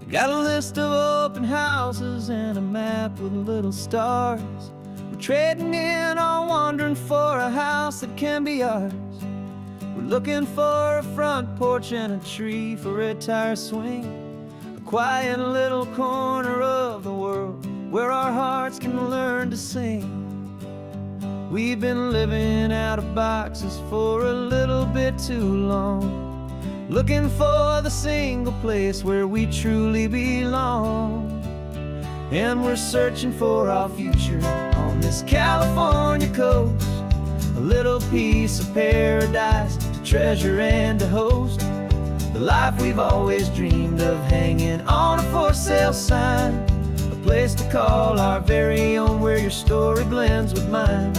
Got a list of open houses and a map with little stars. We're trading in on wandering for a house that can be ours. We're looking for a front porch and a tree for a tire swing, a quiet little corner of the world where our hearts can learn to sing. We've been living out of boxes for a little bit too long, looking for the single place where we truly belong. And we're searching for our future on this California coast, a little piece of paradise to treasure and to host, the life we've always dreamed of, hanging on a for sale sign, a place to call our very own where your story blends with mine.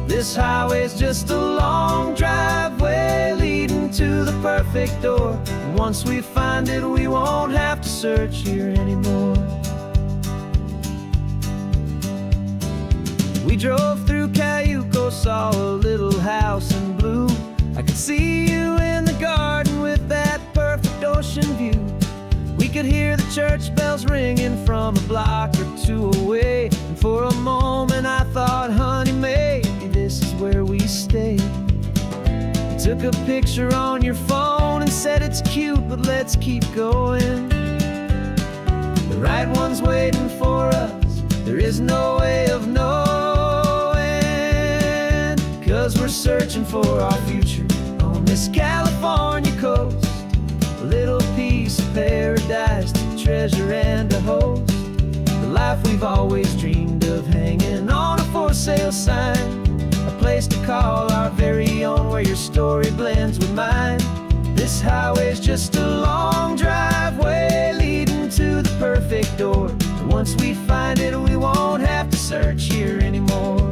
This highway's just a long driveway leading to the perfect door, and once we find it we won't have to search here anymore. We drove through Cayuco, saw a little house in blue. I could see you in the garden with that perfect ocean view. We could hear the church bells ringing from a block or two away, and for a moment I thought, honey, maybe this is where we stay. You took a picture on your phone and said it's cute, but let's keep going. The right one's waiting for us, there is no way of knowing, 'cause we're searching for our future on this California coast, a little piece of paradise to treasure and to host, the life we've always dreamed of, hanging on a for sale sign, a place to call our very own where your story blends with mine. This highway's just a long driveway leading to the perfect door, and once we find it we won't have to search here anymore.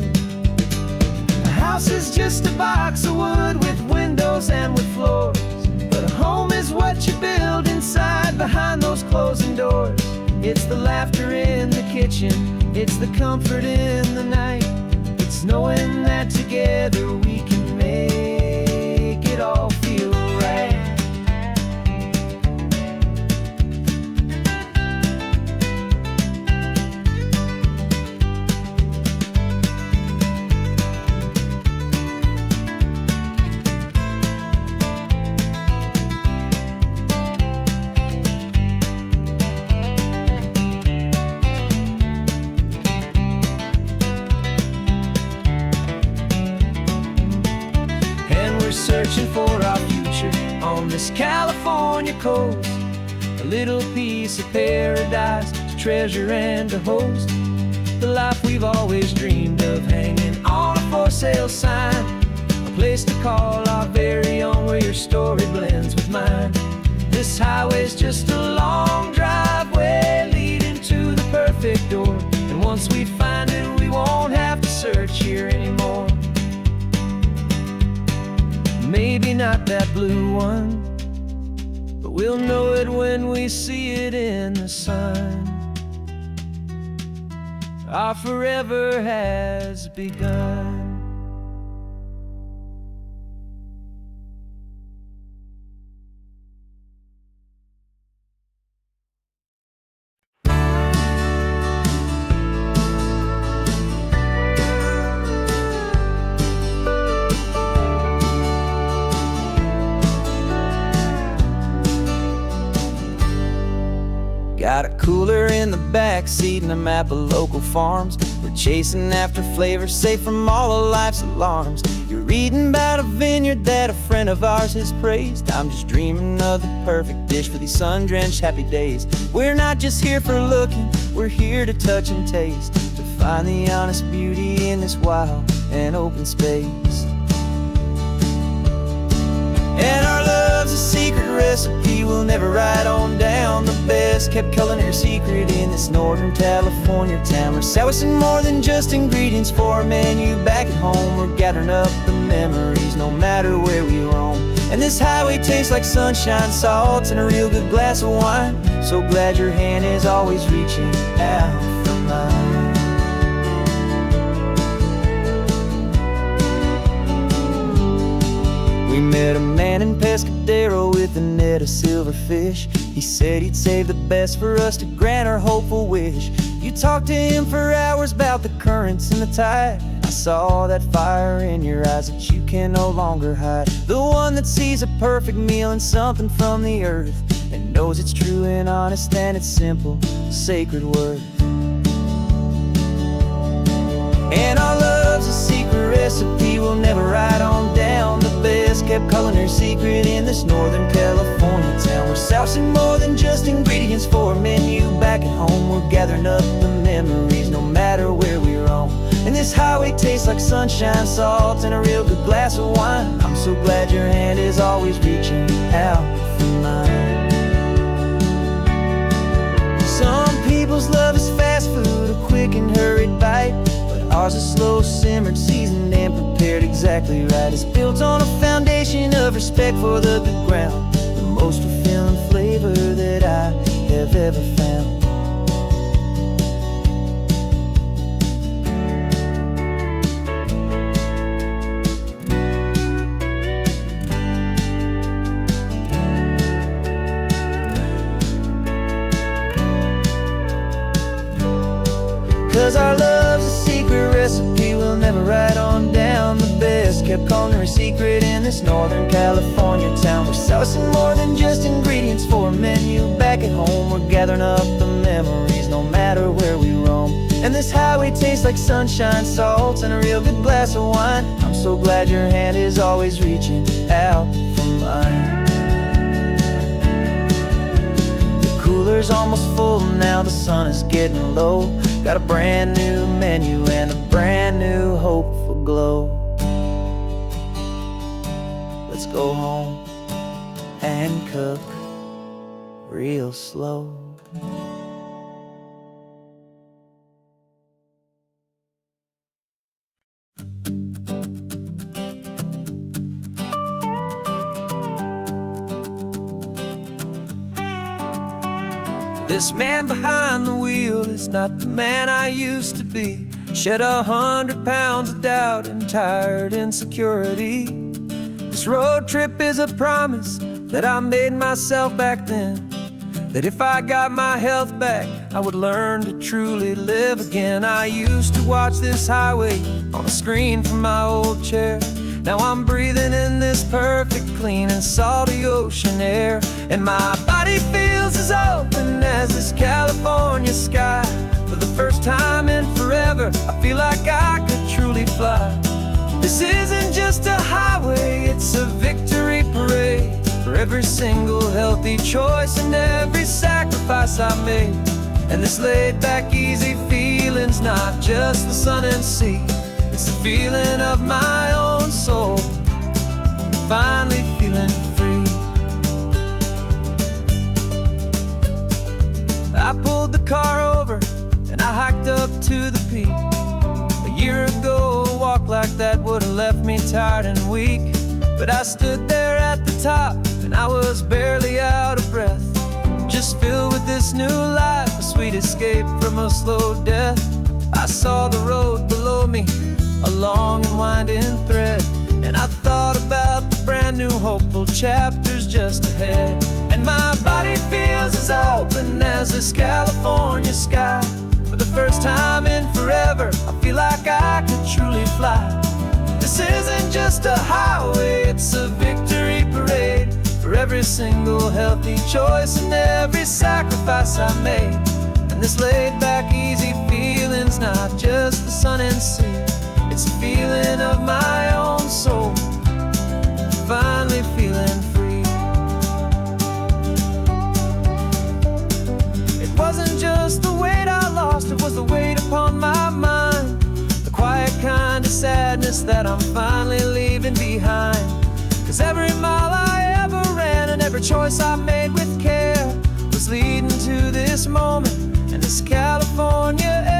A house is just a box of wood with windows and with floors, but a home is what you build inside behind those closing doors. It's the laughter in the kitchen, it's the comfort in the night, it's knowing that together we can make it all feel right. Searching for our future on this California coast, a little piece of paradise to treasure and to host, the life we've always dreamed of, hanging on a for sale sign, a place to call our very own where your story blends with mine. This highway's just a long driveway leading to the perfect door, and once we find it we won't have to search here anymore. Maybe not that blue one, but we'll know it when we see it in the sun. Our forever has begun. Got a cooler in the back seat and a map of local farms. We're chasing after flavors safe from all of life's alarms. You're reading about a vineyard that a friend of ours has praised. I'm just dreaming of the perfect dish for these sun-drenched happy days. We're not just here for looking, we're here to touch and taste, to find the honest beauty in this wild and open space. And our love's a secret recipe we'll never write on down, the best kept culinary secret in this Northern California town. We're sourcing more than just ingredients for a menu back at home. We're gathering up the memories no matter where we roam. And this highway tastes like sunshine, salt, and a real good glass of wine. So glad your hand is always reaching out for mine. We met a man in Pescadero Trocadero with a net of silverfish. He said he'd save the best for us to grant our hopeful wish. You talked to him for hours about the currents and the tide. I saw that fire in your eyes that you can no longer hide. The one that sees a perfect meal in something from the earth, and knows it's true and honest and it's simple, sacred worth. And our love's a secret recipe we'll never write on down. The best kept culinary secret in this Northern California town. We're sourcing more than just ingredients for a menu back at home. We're gathering up the memories no matter where we roam. And this highway tastes like sunshine, salt, and a real good glass of wine. I'm so glad your hand is always reaching out for mine. Some people's love is fast food, a quick and hurried bite, but ours is slow simmered, seasoned, and prepared exactly right. It's built on a foundation of respect for the good ground, the most fulfilling flavor that I have ever found. 'Cause our love's a secret recipe we'll never write on down. The best kept culinary secret in this Northern California town. We're sourcing more than just ingredients for a menu back at home. We're gathering up the memories no matter where we roam. And this highway tastes like sunshine, salt, and a real good glass of wine. I'm so glad your hand is always reaching out for mine. The cooler's almost full now, the sun is getting low. Got a brand new menu and a brand new hopeful glow. Let's go home and cook real slow. This man behind the wheel is not the man I used to be. Shed 100 pounds of doubt and tired insecurity. This road trip is a promise that I made myself back then, that if I got my health back, I would learn to truly live again. I used to watch this highway on a screen from my old chair. Now I'm breathing in this perfect, clean and salty ocean air. And my body feels as open as this California sky. For the first time in forever, I feel like I could truly fly. This isn't just a highway, it's a victory parade. For every single healthy choice and every sacrifice I made. And this laid back, easy feeling's not just the sun and sea. It's the feeling of my own soul, finally feeling free. I pulled the car over and I hiked up to the peak. A year ago, a walk like that would have left me tired and weak. But I stood there at the top and I was barely out of breath, just filled with this new life, a sweet escape from a slow death. I saw the road below me, a long and winding thread, and I thought about the brand new hopeful chapters just ahead. And my body feels as open as this California sky. For the first time in forever, I feel like I could truly fly. This isn't just a highway, it's a victory parade. For every single healthy choice and every sacrifice I made. And this laid back, easy feeling's not just the sun and sea. It's a feeling of my own soul, finally feeling free. It wasn't just the weight I lost, it was the weight upon my mind. The quiet kind of sadness that I'm finally leaving behind. 'Cause every mile I ever ran and every choice I made with care was leading to this moment and this California air.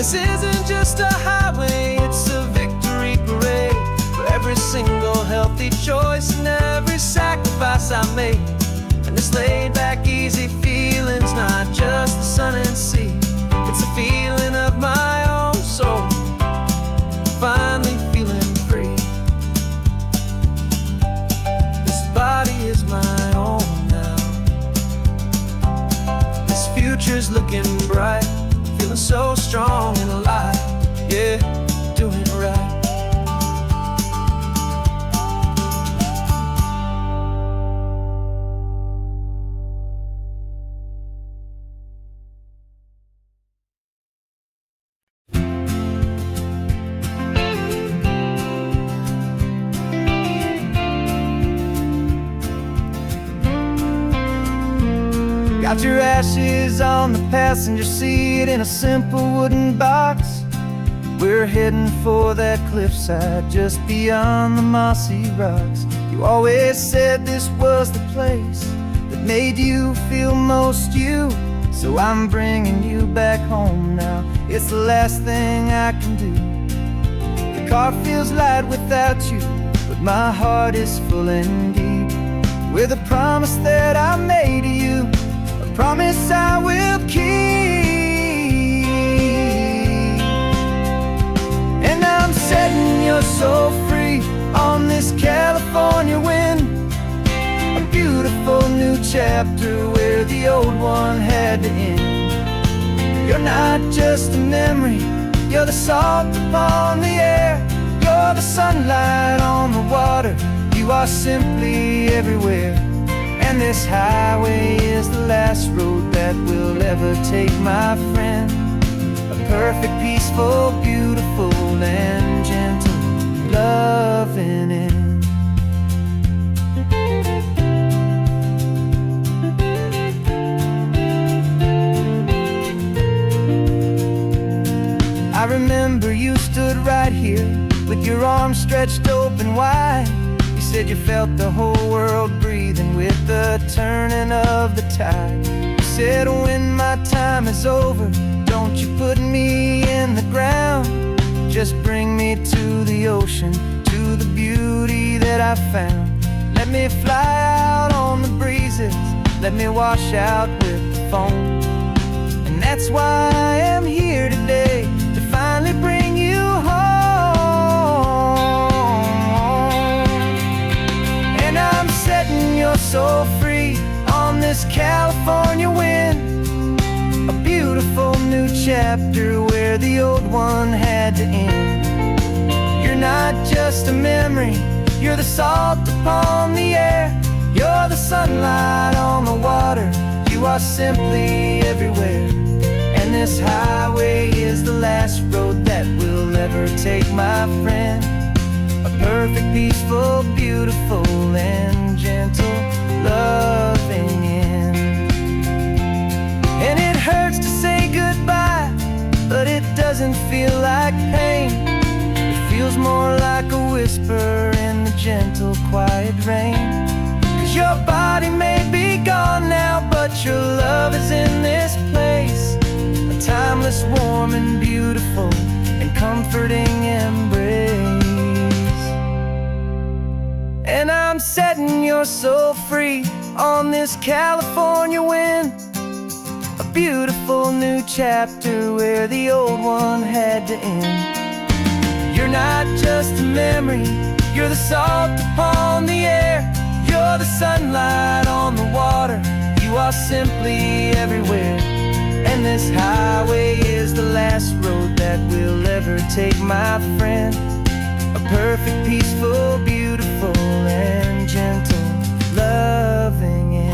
This isn't just a highway, it's a victory parade for every single healthy choice and every sacrifice I made. And this laid back, easy feeling's not just the sun and sea, it's a feeling of my own soul, finally feeling free. This body is my own now. This future's looking bright, feeling so strong and alive. Yeah, doing it right. Got your ashes on the passenger seat in a simple wooden box. We're heading for that cliffside just beyond the mossy rocks. You always said this was the place that made you feel most you, so I'm bringing you back home now. It's the last thing I can do. The car feels light without you, but my heart is full and deep with a promise that I made to you, a promise I will keep. And I'm setting your soul free on this California wind, a beautiful new chapter where the old one had to end. You're not just a memory, you're the salt upon the air, you're the sunlight on the water, you are simply everywhere. And this highway is the last road that we'll ever take, my friend. A perfect, peaceful, beautiful, and gentle, loving end. I remember you stood right here with your arms stretched open wide. You said you felt the whole world breathing with the turning of the tide. You said when my time is over, don't you put me in the ground, just bring me to the ocean, to the beauty that I found. Let me fly out on the breezes, let me wash out with the foam. And that's why I am here today, to finally bring you home. And I'm setting your soul free on this California wind, a beautiful new chapter where the old one had to end. You're not just a memory, you're the salt upon the air, you're the sunlight on the water, you are simply everywhere. And this highway is the last road that we'll ever take, my friend. A perfect, peaceful, beautiful, and gentle, loving end. And it hurts to say goodbye, but it doesn't feel like pain. It feels more like a whisper in the gentle, quiet rain. 'Cause your body may be gone now, but your love is in this place, a timeless, warm, and beautiful, and comforting embrace. And I'm setting your soul free on this California wind, a beautiful new chapter where the old one had to end. You're not just a memory, you're the salt upon the air, you're the sunlight on the water, you are simply everywhere. And this highway is the last road that we'll ever take, my friend. A perfect, peaceful, beautiful, and gentle, loving end.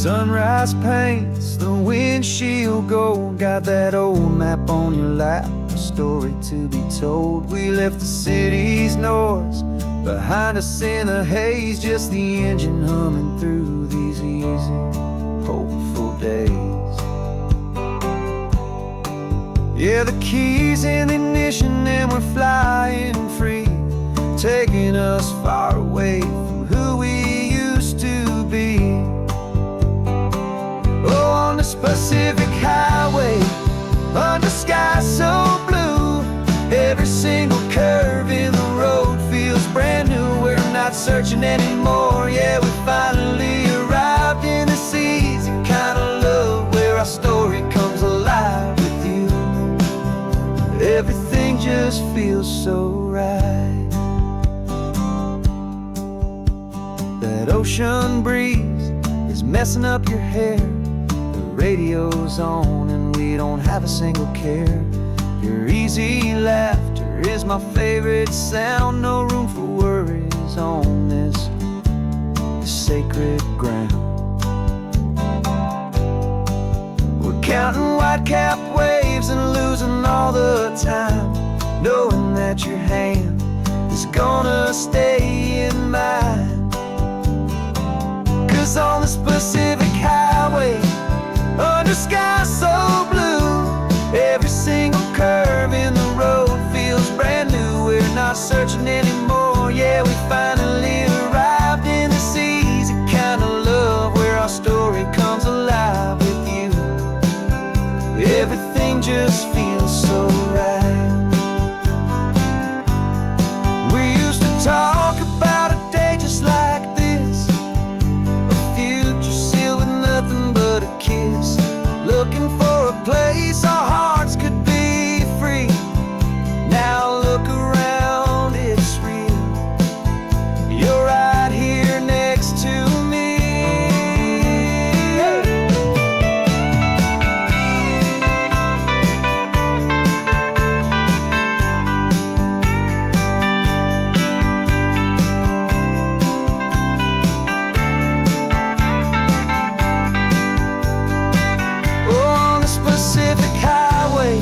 Sunrise paints the windshield gold. Got that old map on your lap, a story to be told. We left the city's noise behind us in the haze, just the engine humming through these easy, hopeful days. Yeah, the keys in the ignition and we're flying free, taking us far away from who we used to be. Oh, on this Pacific highway, under skies so blue, every single curve in the road feels brand new. We're not searching anymore, yeah, we finally arrived in this easy kind of love where our story comes alive with you. Everything just feels so right. That ocean breeze is messing up your hair, the radio's on and we don't have a single care. Your easy laughter is my favorite sound. No room for worries on this sacred ground. We're counting white-capped waves and losing all the time, knowing that your hand is gonna stay in mine. 'Cause on this Pacific highway, under skies so blue, every single curve in the road feels brand new. We're not searching anymore, yeah, we finally arrived in this easy kind of love where our story comes alive with you. Everything just feels so right. We used to talk about a day just like this, a future sealed with nothing but a kiss, looking for a place our hearts could be free. Now look around, it's real. You're right here next to me. On this Pacific highway,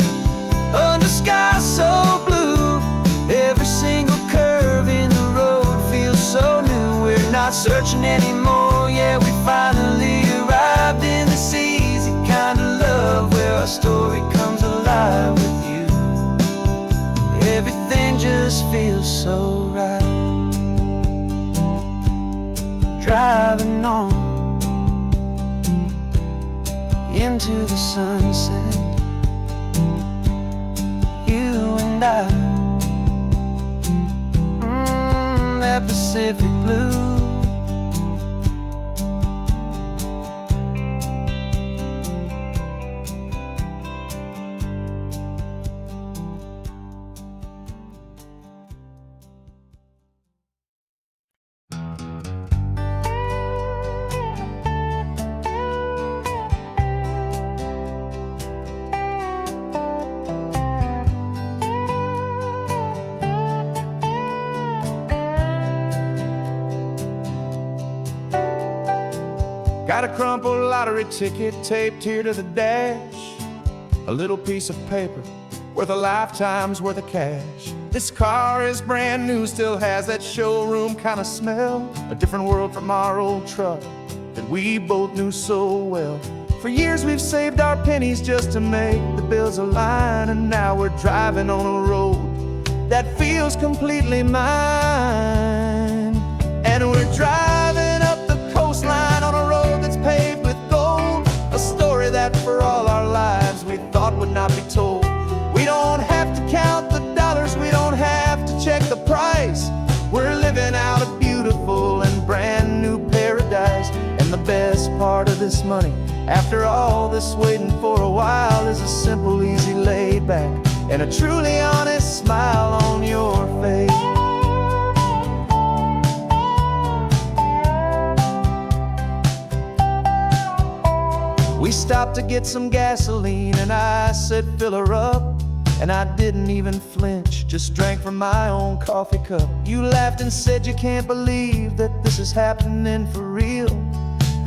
under skies so blue, every single curve in the road feels so new. We're not searching anymore, yeah, we finally arrived in this easy kind of love where our story comes alive with you. Everything just feels so right. Driving on into the sunset, you and I, that Pacific blue. Got a crumpled lottery ticket taped here to the dash, a little piece of paper worth a lifetime's worth of cash. This car is brand new, still has that showroom kind of smell, a different world from our old truck that we both knew so well. For years we've saved our pennies just to make the bills align, and now we're driving on a road that feels completely mine. And we're driving up the coastline on a road that's paved with gold, a story that for all our lives we thought would not be told. We don't have to count the dollars, we don't have to check the price. We're living out a beautiful and brand new paradise. And the best part of this money, after all this waiting for a while, is a simple, easy laid back and a truly honest smile on your face. We stopped to get some gasoline and I said fill her up, and I didn't even flinch, just drank from my own coffee cup. You laughed and said you can't believe that this is happening for real.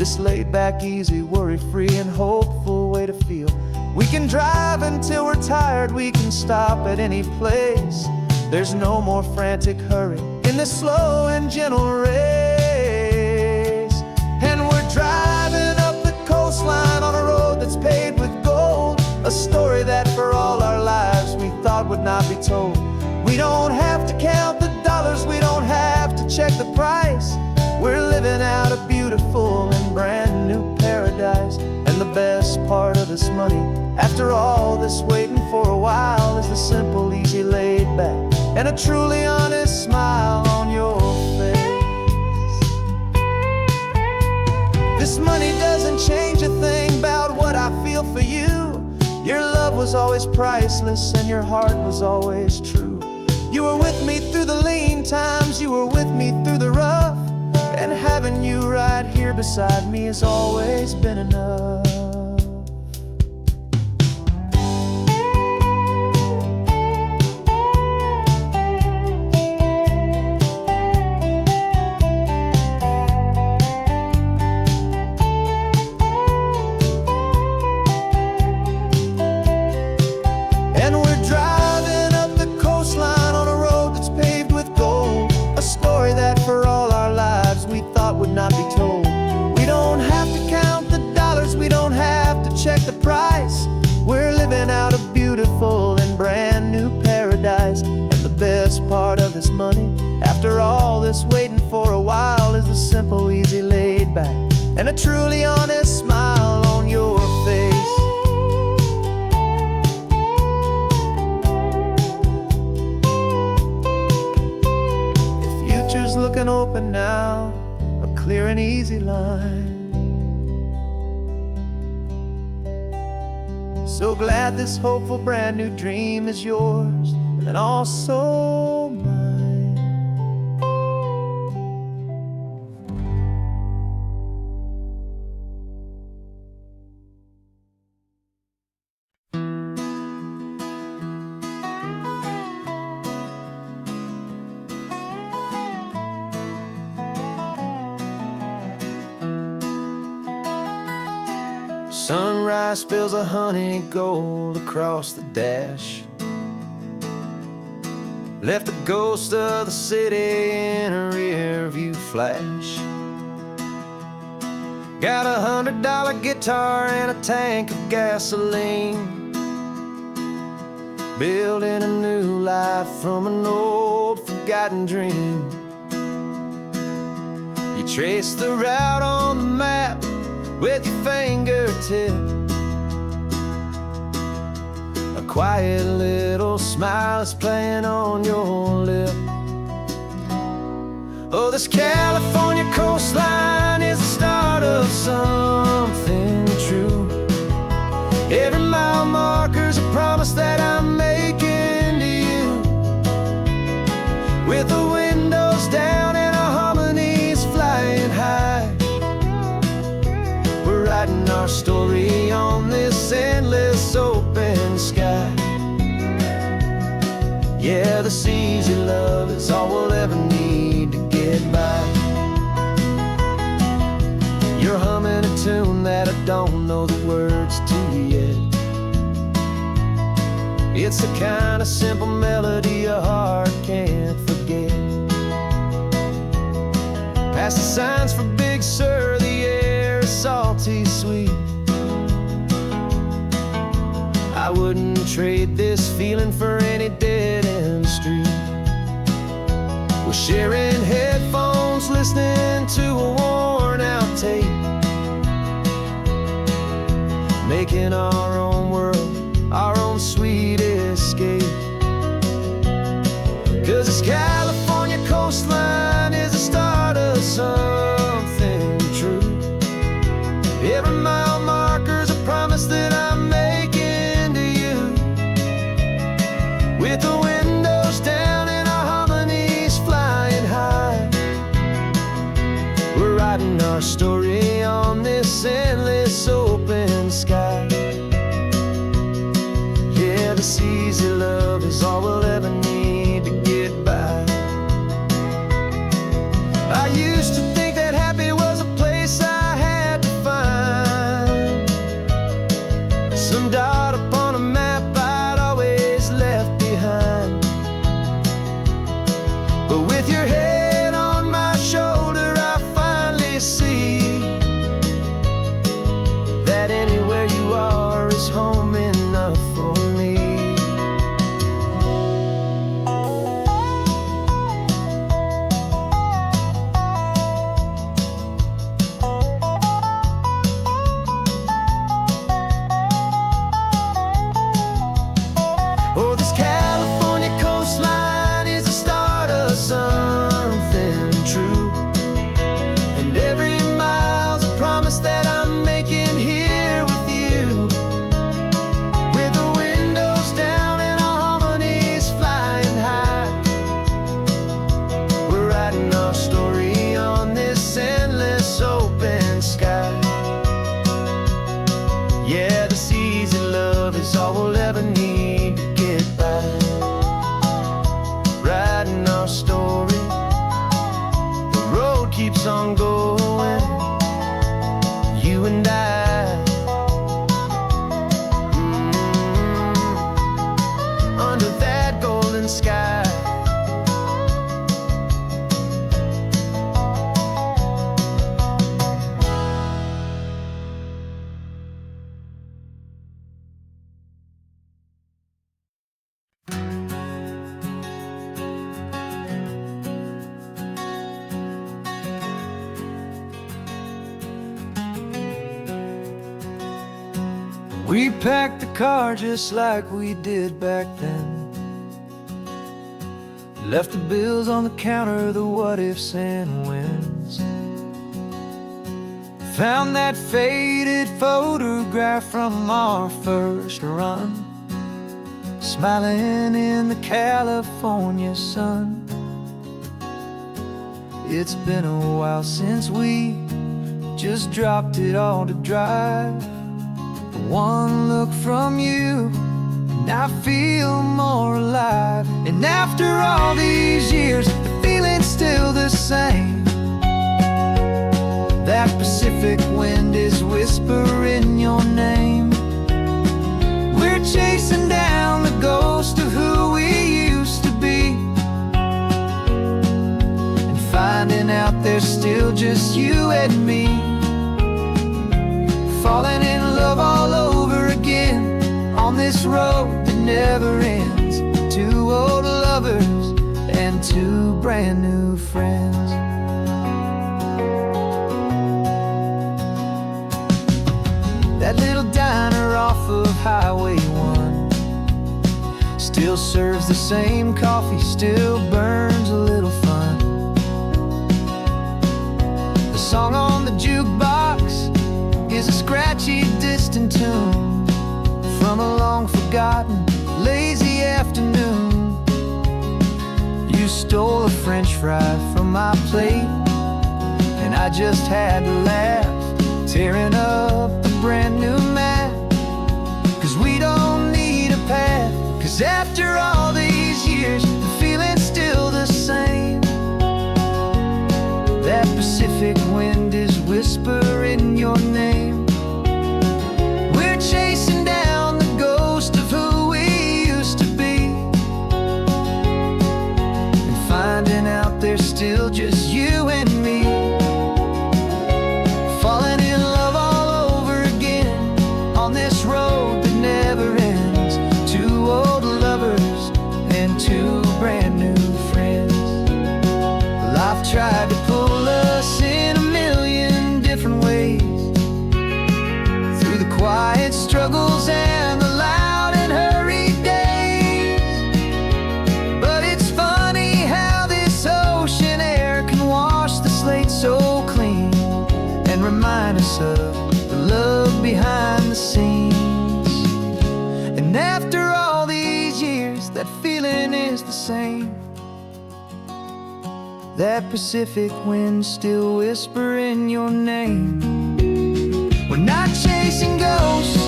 This laid back, easy, worry-free and hopeful way to feel. We can drive until we're tired, we can stop at any place. There's no more frantic hurry in this slow and gentle race. And we're driving up the coastline on a road that's paved with gold, a story that for all our lives we thought would not be told. We don't have to count the dollars, we don't have to check the price. We're living out a beautiful and brand new paradise. And the best part of this money, after all this waiting for a while, is the simple, easy, laid back, and a truly honest smile on your face. This money doesn't change a thing about what I feel for you. Your love was always priceless and your heart was always true. You were with me through the lean times, you were with me through the rough, and having you right here beside me has always been enough. And we're driving up the coastline on a road that's paved with gold, a story that for all our lives we thought would not be told. We don't have to count the dollars, we don't have to check the price. We're living out a beautiful and brand new paradise. And the best part of this money, after all this waiting for a while, is the simple, easy, laid back, and a truly honest smile on your face. Looking open now, a clear and easy line. So glad this hopeful brand new dream is yours and also mine. Sunrise spills a honey gold across the dash, left the ghost of the city in a rear view flash. Got $100 guitar and a tank of gasoline, building a new life from an old forgotten dream. You trace the route on the map with your fingertip, a quiet little smile is playing on your lip. Oh, this California coastline is the start of something true. Every mile marker's a promise that I'm making to you, with the windows down and our harmonies flying high. Writing our story on this endless open sky. Yeah, this easy love is all we'll ever need to get by. You're humming a tune that I don't know the words to yet. It's the kind of simple melody your heart can't forget. Past the signs for Big Sur, the air is salty sweet. I wouldn't trade this feeling for any dead-end street. We're sharing headphones, listening to a worn-out tape, making our own world, our own sweet escape. 'Cause this California coastline is the start of something true. Every mile marker's a promise that I'm making to you, with the windows down and our harmonies flying high. We're writing our story on this endless open sky. Yeah, this easy love is all we'll ever need to get by. I used to think that happy was a place I had enough for me. Oh, this California coastline is the start of something true, and every mile's a promise that I'm making here with you. With the windows down and our harmonies flying high, we're writing our story on this endless open sky. Yeah, this easy love is all we'll ever need to get by. Writing our story, the road keeps on going, you and I. Under that golden sky. We packed the car just like we did back then. Left the bills on the counter, the what ifs and whens. Found that faded photograph from our first run, smiling in the California sun. It's been a while since we just dropped it all to drive. One look from you, and I feel more alive. And after all these years, the feeling's still the same. That Pacific wind is whispering your name. We're chasing down the ghost of who we used to be, and finding out there's still just you and me. Falling in love all over again on this road that never ends. Two old lovers and two brand new friends. That little diner off of Highway 1 still serves the same coffee, still burns a little fun. The song on the jukebox is a scratchy, distant tune from a long-forgotten, lazy afternoon. You stole a French fry from my plate, and I just had to laugh, tearing up a brand new map. 'Cause we don't need a path, 'cause after all these years, the feeling's still the same. That Pacific wind is whispering your name. We're chasing down the ghost of who we used to be, and finding out there's still just you and me. Falling in love all over again on this road that never ends. Two old lovers and two brand new friends. Life tried to pull us in a million different ways, through the quiet struggles and the loud and hurried days. But it's funny how this ocean air can wash the slate so clean, and remind us of the love behind the scenes. And after all these years, that feeling is the same. That Pacific wind still whispering your name. We're not chasing ghosts,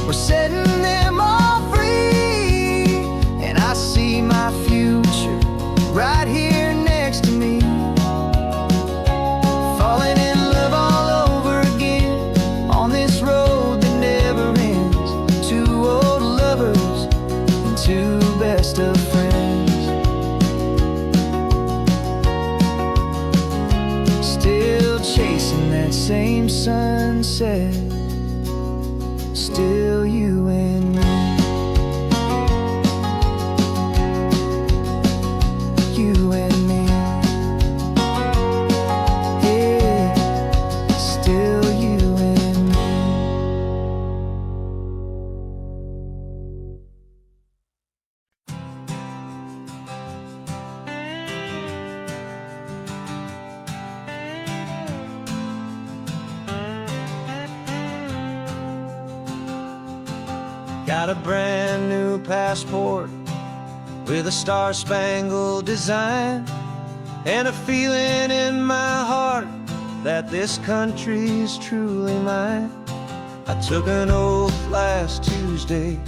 we're setting them all free. And I see my future right here next to me. Falling in love all over again on this road that never ends. Two old lovers and two best of friends. Still chasing that same sunset, still you and me. got a brand new passport with a star-spangled design, and a feeling in my heart that this country's truly mine. I took an oath last Tuesday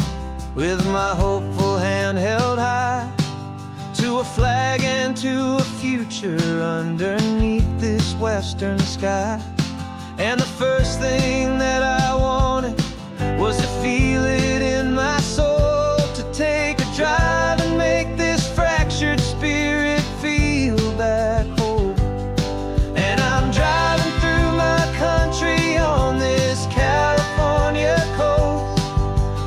with my hopeful hand held high, to a flag and to a future underneath this western sky. And the first thing that I wanted was to feel it in my soul, to take a drive and make this fractured spirit feel back home. And I'm driving through my country on this California coast,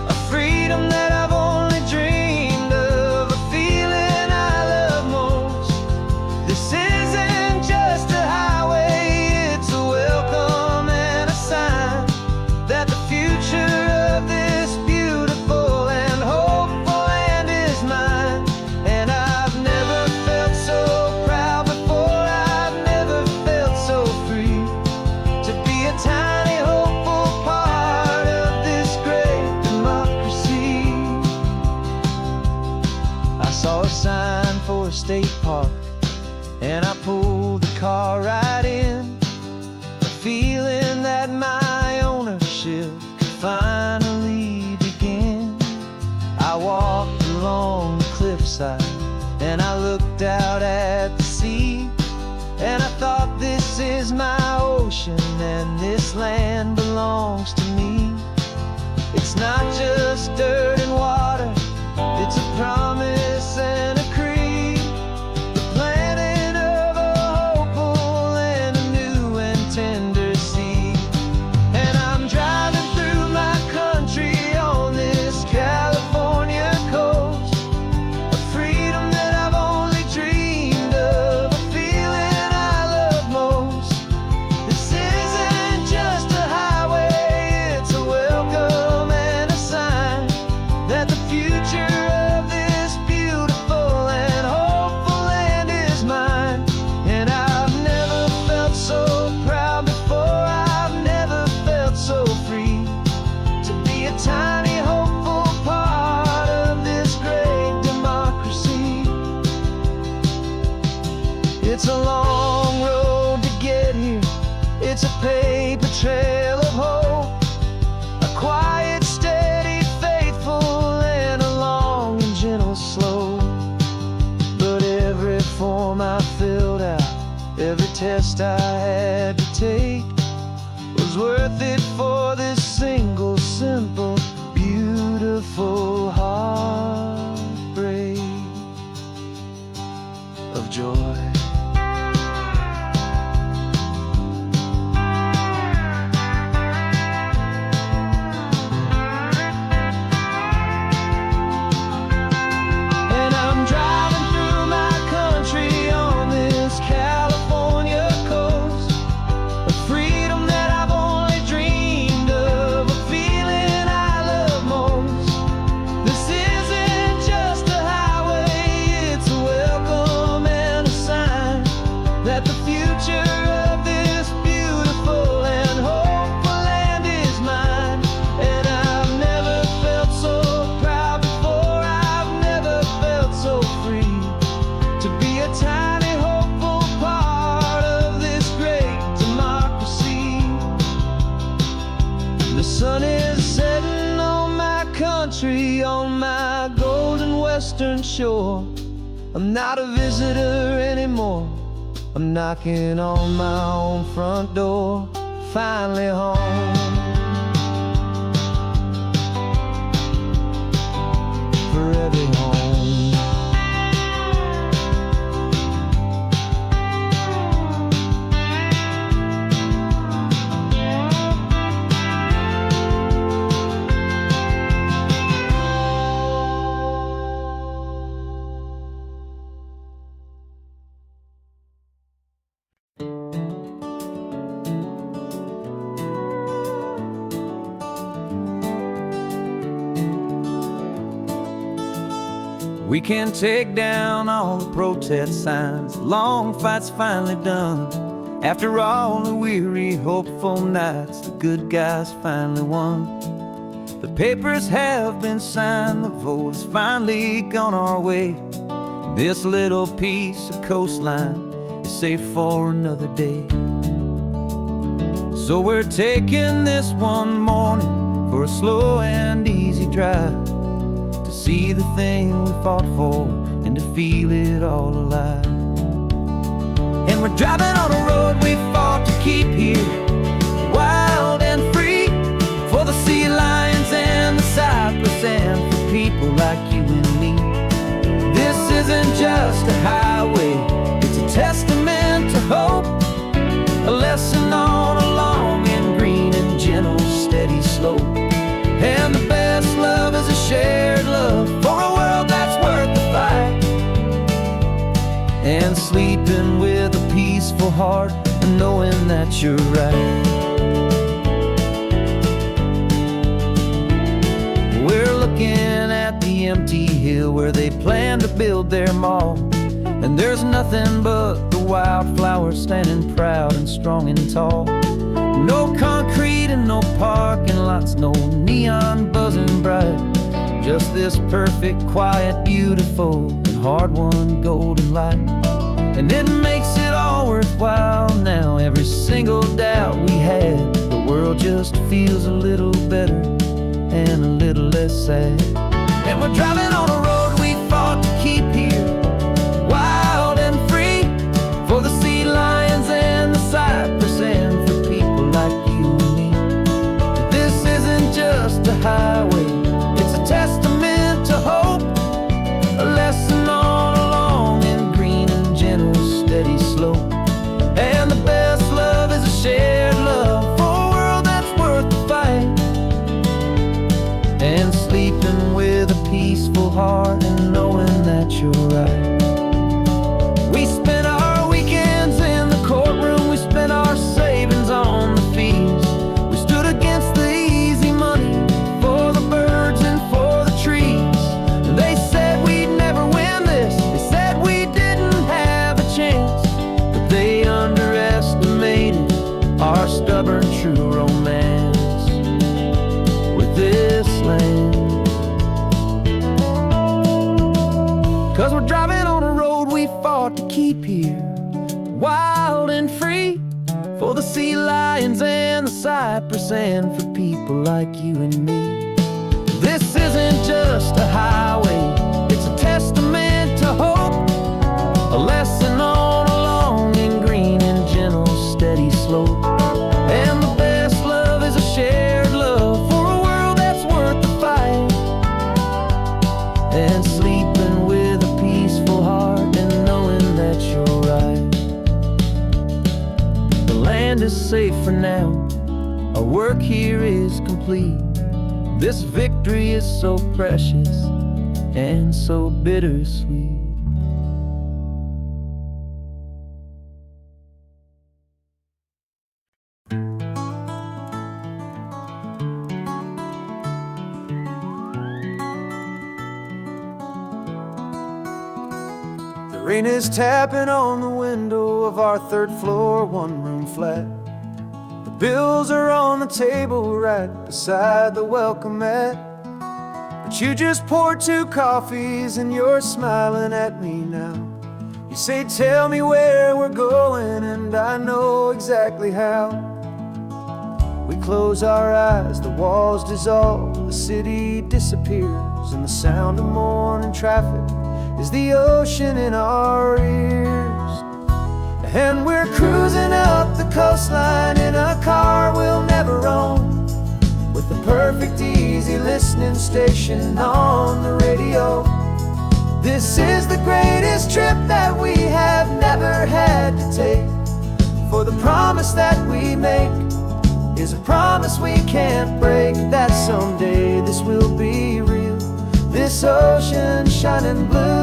a freedom that I've only dreamed of, a feeling I love most. This isn't just a highway, it's a welcome and a sign that the future of this beautiful and hopeful land is mine. And I've never felt so proud before, I've never felt so free, to be a tiny hopeful part of this great democracy. I saw a sign for a state park, and I pulled the car right in, a feeling that my ownership could finally begin. I walked along the cliffside and I looked out at the sea, and I thought, this is my ocean and this land belongs to me. It's not just dirt and water, it's a promise and a creed, the planting of a hopeful and a new and tender seed. And I'm driving through my country on this California coast, a freedom that I've only dreamed of, a feeling I love most. This isn't just a highway, it's a welcome and a sign that the future of this beautiful and hopeful land is mine. And I've never felt so proud before, I've never felt so free, to be a tiny hopeful part of this great democracy. It's a long road to get here, it's a paper trail of hope, a quiet, steady, faithful, and a long and gentle slope. But every form I filled out, every test I had to take, was worth it for this single, simple, beautiful heartbreak of joy. And I'm driving through my country on this California coast, a freedom that I've only dreamed of, a feeling I love most. This isn't just a highway, it's a welcome and a sign that the future of this beautiful and hopeful land is mine. And I've never felt so proud before, I've never felt so free, to be a tiny hopeful part of this great democracy. The sun is setting on my country, on my golden western shore. I'm not a visitor anymore, I'm knocking on my own front door, finally home. Forever home. We can take down all the protest signs, long fight's finally done. After all the weary, hopeful nights, the good guys finally won. The papers have been signed, the vote has finally gone our way. This little piece of coastline is safe for another day. So we're taking this one morning for a slow and easy drive, to see the thing we fought for and to feel it all alive. And we're driving on a road we fought to keep here, wild and free, for the sea lions and the cypress and for people like you and me. This isn't just a highway, it's a testament to hope, a lesson on a long and green and gentle steady slope. And the best love is a shared love for a world that's worth the fight, and sleeping with a peaceful heart and knowing that you're right. We're looking at the empty hill where they plan to build their mall, and there's nothing but the wildflowers standing proud and strong and tall. No concrete and no parking lots, no neon buzzing bright, just this perfect, quiet, beautiful, and hard-won golden light. And it makes it all worthwhile now, every single doubt we had. The world just feels a little better and a little less sad. And we're driving on a road we fought to keep here, wild and free, for the sea lions and the cypress and for people like you and me. This isn't just a highway, it's a testament to hope, a lesson on a long and green and gentle steady slope. And the best love is a shared love for a world that's worth the fight, and sleeping with a peaceful heart and knowing that you're right. We spent our weekends in the courtroom, we spent our savings on the fees. We stood against the easy money for the birds and for the trees. And they said we'd never win this, they said we didn't have a chance, but they underestimated our stubborn true romance with this land. 'Cause we're driving on a road we fought to keep here, wild and free, for the sea lions and the cypress and for people like you and me. This isn't just a highway, it's a testament to hope, a lesson on a long and green and gentle steady slope. And the best love is a shared love for a world that's worth the fight, and sleeping with a peaceful heart and knowing that you're right. The land is safe for now, our work here is complete. This victory is so precious and so bittersweet. The rain is tapping on the window of our third floor, one-room flat. The bills are on the table right beside the welcome mat. But you just poured 2 coffees and you're smiling at me now. You say, tell me where we're going, and I know exactly how. We close our eyes, the walls dissolve, the city disappears, and the sound of morning traffic is the ocean in our ears. And we're cruising up the coastline in a car we'll never own, with the perfect easy listening station on the radio. This is the greatest trip that we have never had to take, for the promise that we make is a promise we can't break, that someday this will be real, this ocean shining blue.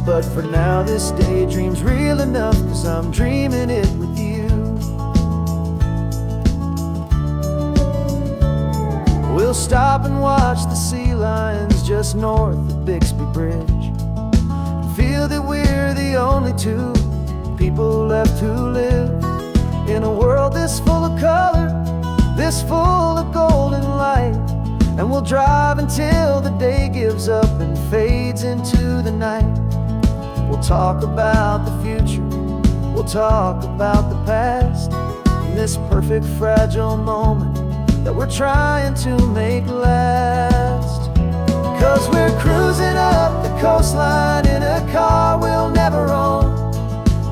But for now this daydream's real enough, 'cause I'm dreaming it with you. We'll stop and watch the sea lions just north of Bixby Bridge, and feel that we're the only 2 people left who live in a world this full of color. this full of golden light. And we'll drive until the day gives up and fades into the night. We'll talk about the future, we'll talk about the past, in this perfect fragile moment that we're trying to make last. 'Cause we're cruising up the coastline in a car we'll never own,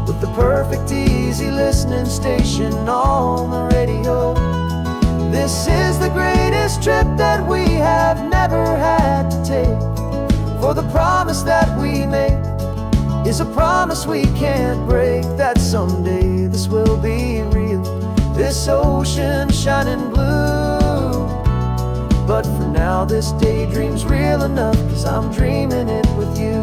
with the perfect easy listening station on the radio. This is the greatest trip that we have never had to take, for the promise that we make is a promise we can't break, that someday this will be real, this ocean shining blue. But for now this daydream's real enough, 'cause I'm dreaming it with you.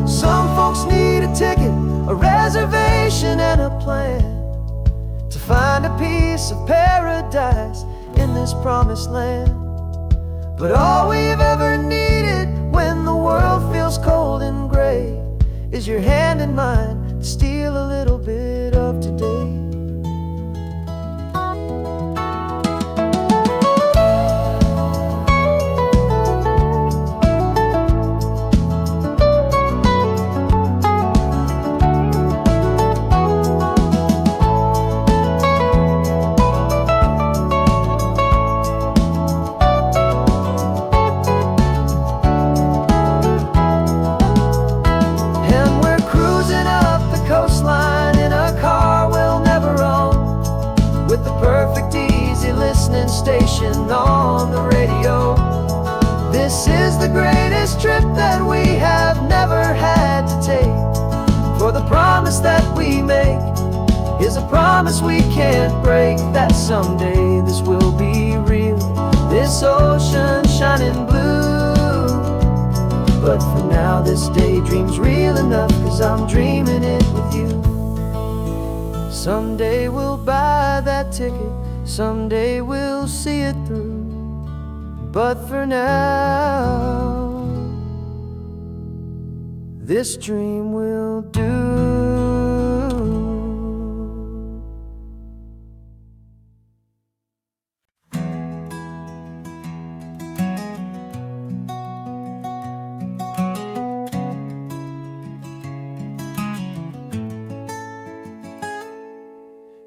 Some folks need a ticket, a reservation and a plan, to find a piece of paradise in this promised land. But all we've ever needed when the world feels cold and gray is your hand in mine to steal a little bit of today. Station on the radio. This is the greatest trip that we have never had to take, for the promise that we make is a promise we can't break, that someday this will be real, this ocean shining blue. But for now this daydream's real enough, 'cause I'm dreaming it with you. Someday we'll buy that ticket, someday we'll see it through. But for now, this dream will do.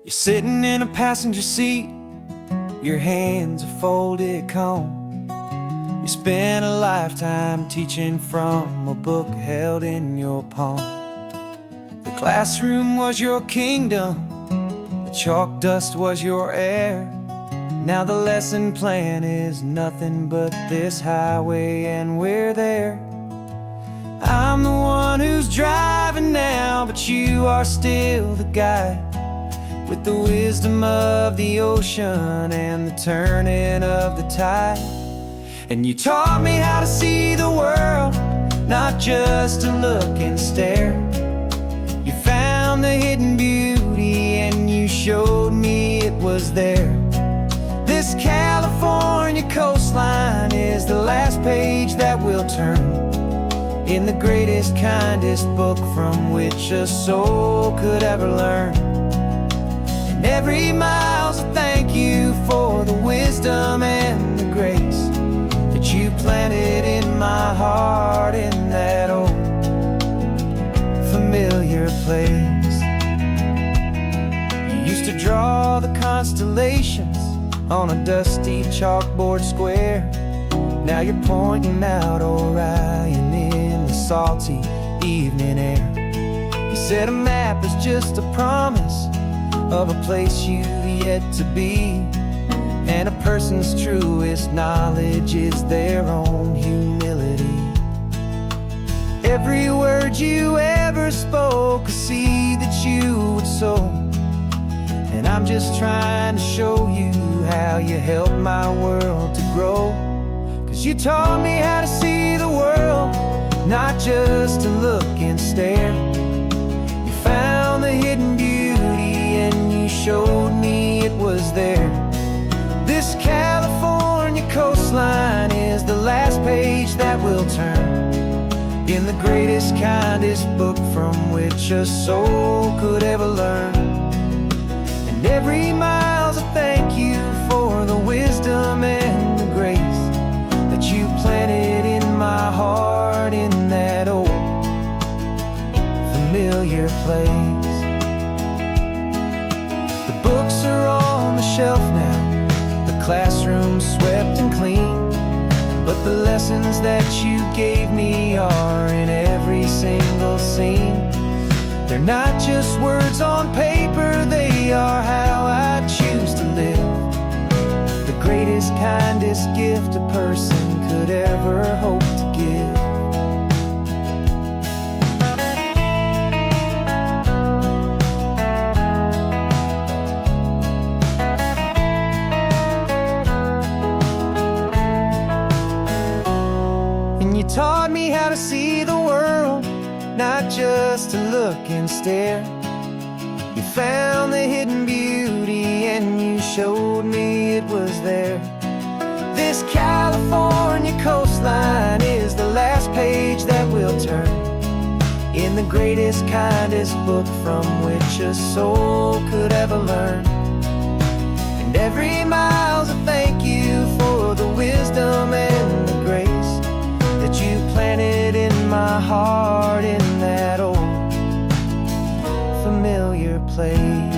You're sitting in a passenger seat, your hands are folded calm. You spent a lifetime teaching from a book held in your palm. The classroom was your kingdom, the chalk dust was your air. Now the lesson plan is nothing but this highway and we're there. I'm the one who's driving now, but you are still the guide, with the wisdom of the ocean and the turning of the tide. And you taught me how to see the world, not just to look and stare. You found the hidden beauty and you showed me it was there. This California coastline is the last page that we'll turn in the greatest, kindest book from which a soul could ever learn. And every mile's a thank you for the wisdom and the grace that you planted in my heart in that old familiar place. You used to draw the constellations on a dusty chalkboard square. Now you're pointing out Orion in the salty evening air. You said a map is just a promise of a place you've yet to be, and a person's truest knowledge is their own humility. Every word you ever spoke, a seed that you would sow, and I'm just trying to show you how you helped my world to grow. 'Cause you taught me how to see the world, not just to look and stare. You found the hidden beauty and you showed me it was there. This California coastline is the last page that we'll turn in the greatest, kindest book from which a soul could ever learn. And And every mile's a thank you for the wisdom and the grace that you planted in my heart in that old familiar place. The books are on the shelf now, the classroom's swept and clean, but the lessons that you gave me are in every single scene. They're not just words on paper, they are how I choose to live. The greatest, kindest gift a person could ever hope to give. And you taught me how to see the world, not just to look and stare. You found the hidden beauty and you showed me it was there. This California coastline is the last page that we'll turn in the greatest, kindest book from which a soul could ever learn. And every mile's a thank you for the wisdom and the grace that you planted in my heart in that old familiar place.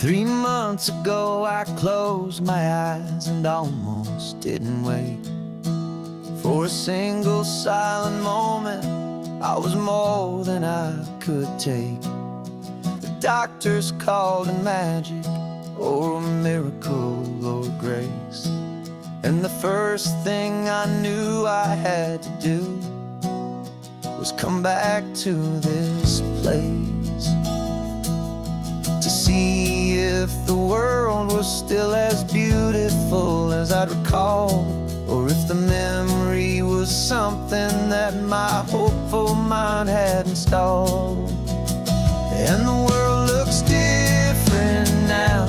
3 months ago I closed my eyes and almost didn't wait for a single silent moment. I was more than I could take. The doctors called it magic, or a miracle, or grace. And the first thing I knew I had to do was come back to this place, to see if the world was still as beautiful as I'd recall, or if the memory was something that my hopeful mind had installed. And the world looks different now,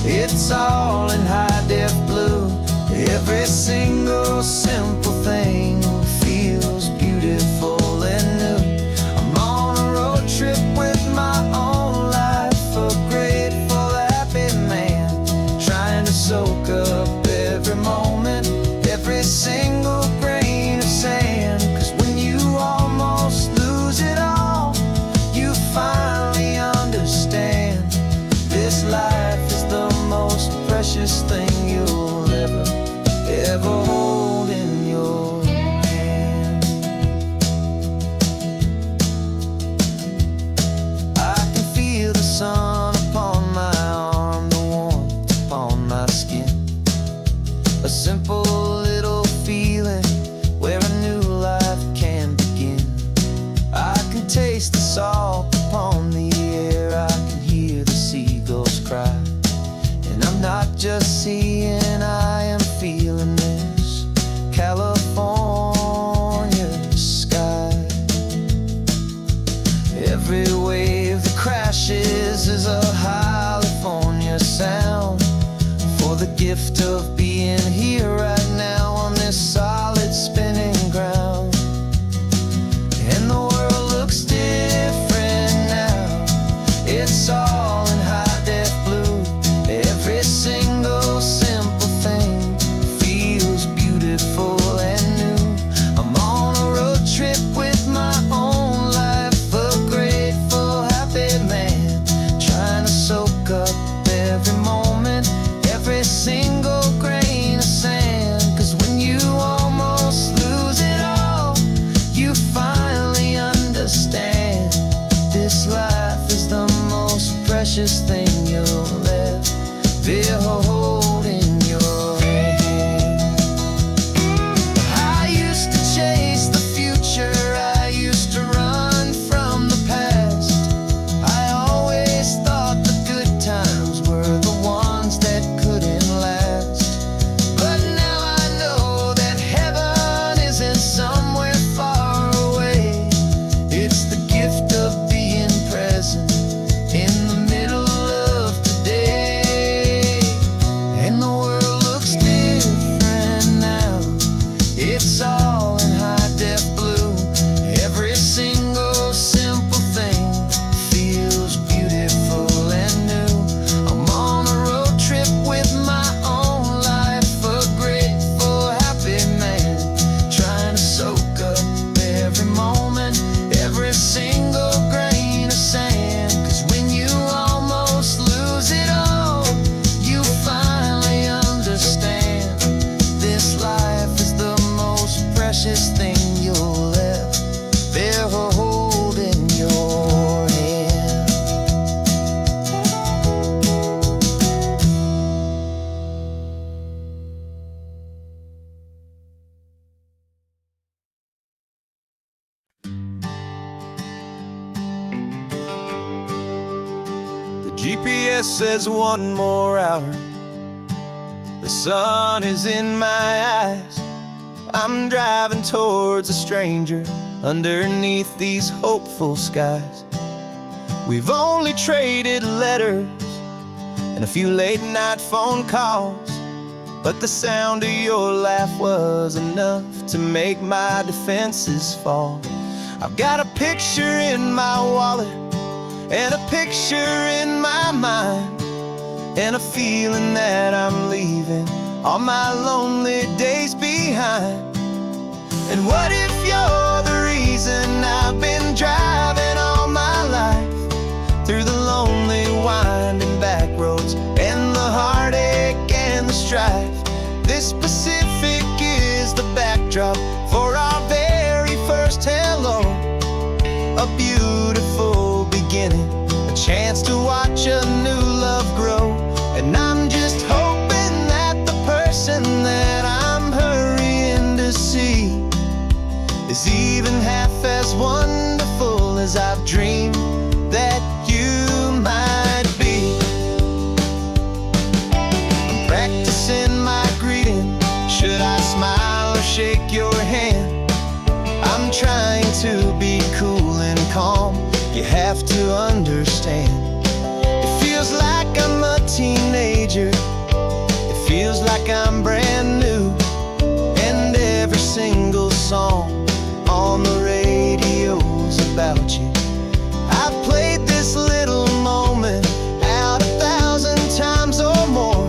it's all in high-def blue. Every single simple thing feels beautiful and new. I'm on a road trip with my own life, a grateful, happy man, trying to soak up every moment, every single grain of sand. 'Cause when you almost lose it all, you finally understand this life is the most precious thing you'll ever hold in your hand. I can feel the sun upon my arm, the warmth upon my skin, a simple little feeling where a new life can begin. I can taste the salt upon the air, I can hear the seagulls cry, and I'm not just seeing, I am feeling this California sky. Every wave that crashes is a California sound, for the gift of being here right now on this solid spinning ground. And the world looks different now, it's all in high-def blue. Every single simple thing feels beautiful and new. I'm on a road trip with my own life, a grateful, happy man, trying to soak up every moment, every single grain of sand. 'Cause when you almost less as one more hour. The sun is in my eyes. I'm driving towards a stranger underneath these hopeful skies. We've only traded letters and a few late night phone calls, but the sound of your laugh was enough to make my defenses fall. I've got a picture in my wallet and a picture in my mind, and a feeling that I'm leaving all my lonely days behind. And what if you're the reason I've been driving all my life, through the lonely winding back roads and the heartache and the strife? This Pacific is the backdrop for our very first hello. A beautiful beginning, a chance to watch a new love grow. And I'm just hoping that the person that I'm hurrying to see is even half as wonderful as I've dreamed that you might be. I'm practicing my greeting. Should I smile or shake your hand? I'm trying to be cool and calm. You have to understand. It feels like I'm a teenager. It feels like I'm brand new. And every single song on the radio's about you. I've played this little moment out 1,000 times or more,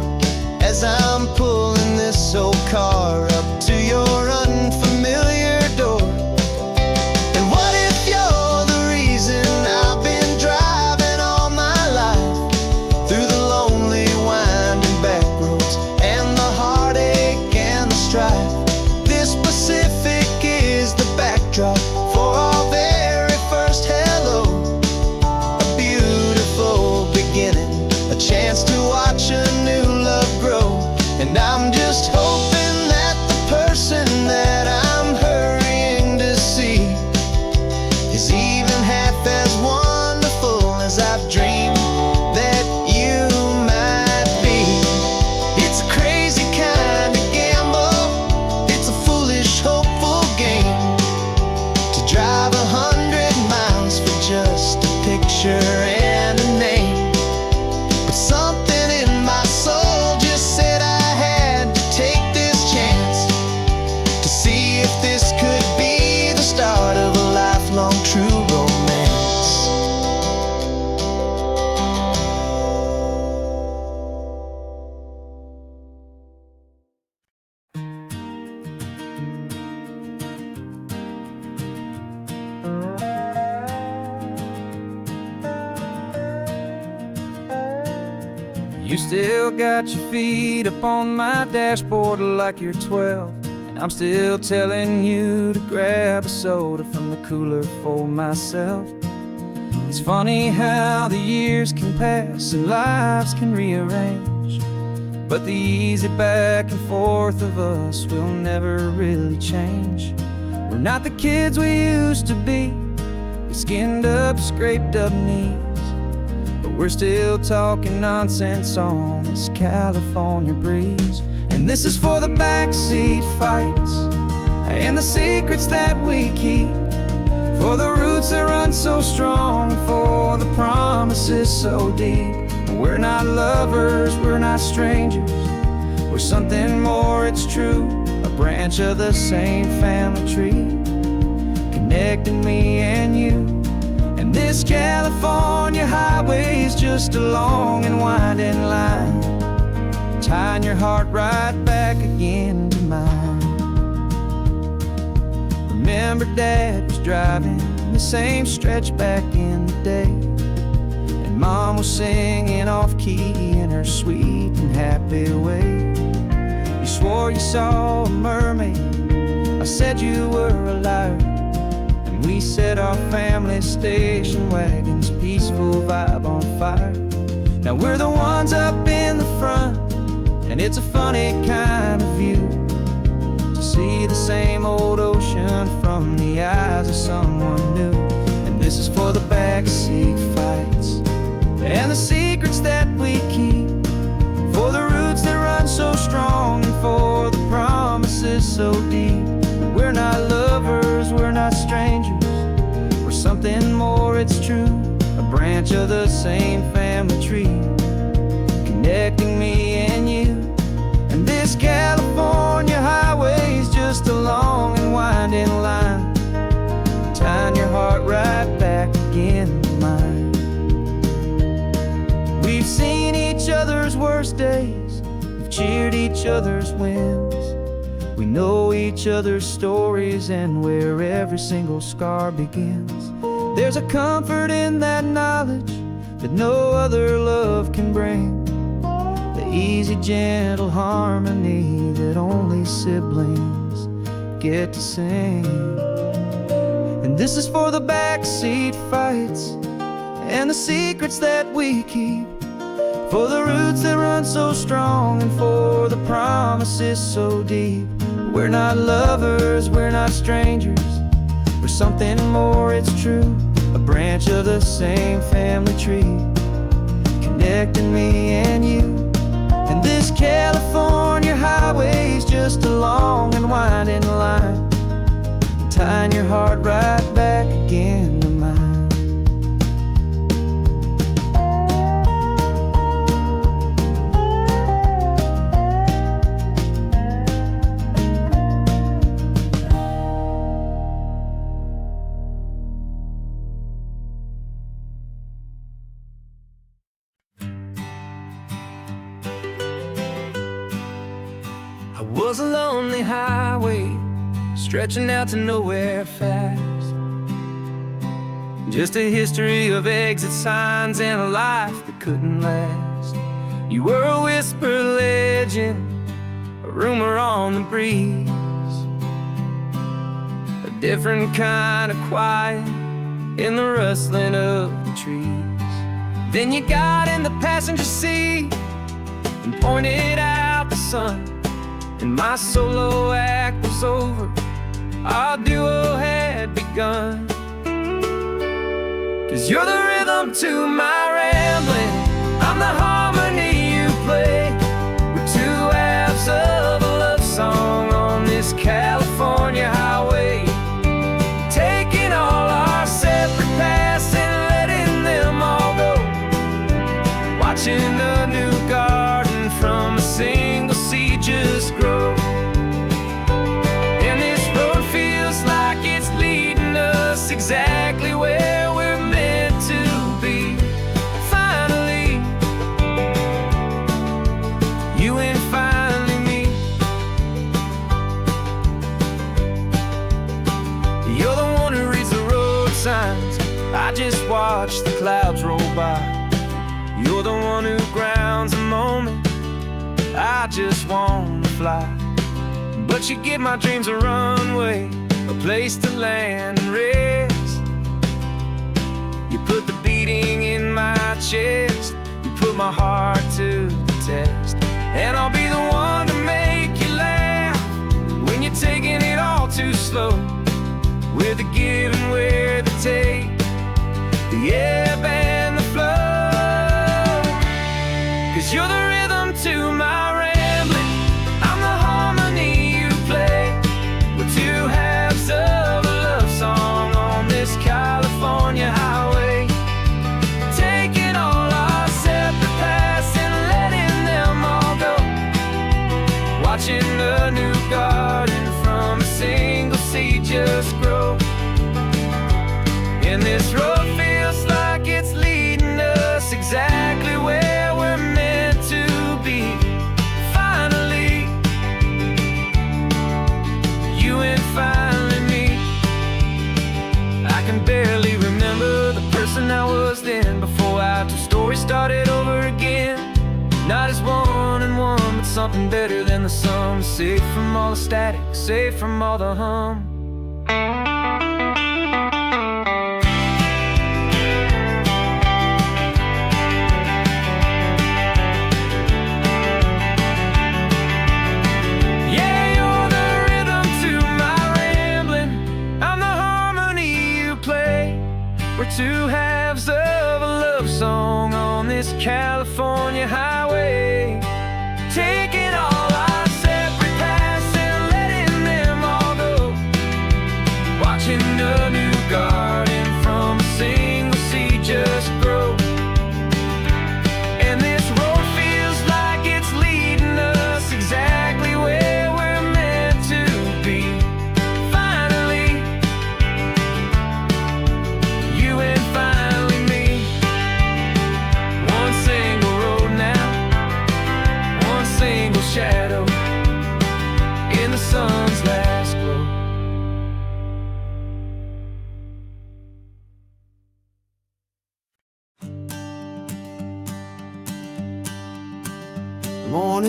as I'm pulling this old car up to your unfamiliar door. And what if you're the reason I've been driving all my life, through the lonely winding back roads and the heartache and the strife? This Pacific is the backdrop for our very first hello. A beautiful beginning, a chance to watch a new love grow. And I'm just hoping that the person that I'm hurrying to see is even half as wonderful as I've dreamed that you might be. It's a crazy kind of gamble. It's a foolish, hopeful game to drive 100 miles for just a picture and a name. But something in my soul just said I had to take this chance to see if this could be the start of a lifelong true romance. You still got your feet up on my dashboard like you're 12, and I'm still telling you to grab a soda from the cooler for myself. It's funny how the years can pass and lives can rearrange, but the easy back and forth of us will never really change. We're not the kids we used to be, with skinned up, scraped up knees, but we're still talking nonsense on this California breeze. And this is for the backseat fights and the secrets that we keep, for the roots that run so strong, for the promises so deep. We're not lovers, we're not strangers, we're something more, it's true. A branch of the same family tree, connecting me and you. And this California highway is just a long and winding line, tying your heart right back again to mine. Remember Dad was driving the same stretch back in the day, and Mom was singing off-key in her sweet and happy way. You swore you saw a mermaid, I said you were a liar, and we set our family station wagon's peaceful vibe on fire. Now we're the ones up in the front, and it's a funny kind of view to see the same old ocean from the eyes of someone new. And this is for the backseat fights and the secrets that we same family tree, connecting me and you. And this California highway is just a long and winding line, tying your heart right back again to mine. We've seen each other's worst days, we've cheered each other's wins. We know each other's stories and where every single scar begins. There's a comfort in that knowledge that no other love can bring, the easy, gentle harmony that only siblings get to sing. And this is for the backseat fights and the secrets that we keep, for the roots that run so strong and for the promises so deep. We're not lovers, we're not strangers, we're something more, it's true. A branch of the same family tree, connecting me and you. And this California highway is just a long and winding line, tying your heart right back again to mine. It was a lonely highway, stretching out to nowhere fast. Just a history of exit signs and a life that couldn't last. You were a whisper legend, a rumor on the breeze, a different kind of quiet in the rustling of the trees. Then you got in the passenger seat and pointed out the sun, and my solo act was over, our duo had begun. 'Cause you're the rhythm to my rambling, I'm the harmony you play. We're two halves of a love song on this California highway, taking all our separate paths and letting them all go, watching a new garden from a single seed just grow. And this road feels like it's leading us exactly where we're meant to be. Finally, you and finally me. You're the one who reads the road signs, I just watch the clouds roll by. You're the one who grounds the moment, I just wanna fly. But you give my dreams a runway, a place to land and rest. You put the beating in my chest, you put my heart to the test. And I'll be the one to make you laugh when you're taking it all too slow, with the give and with the take, the ebb and the flow. 'Cause you're the rhythm to my rambling, I'm the harmony you play. We're two halves of a love song on this California highway, taking all our separate paths and letting them all go, watching a new garden from a single seed just grow. And this road feels like it's leading us exactly where we're meant to be. Finally, you and finally me. I can barely remember the person I was then, before our two stories started over again. Not as one and one, but something better than the sum. Safe from all the static, safe from all the hum. We're two halves of a love song on this California highway, taking all our separate paths and letting them all go, watching a new garden from a single seed just grow.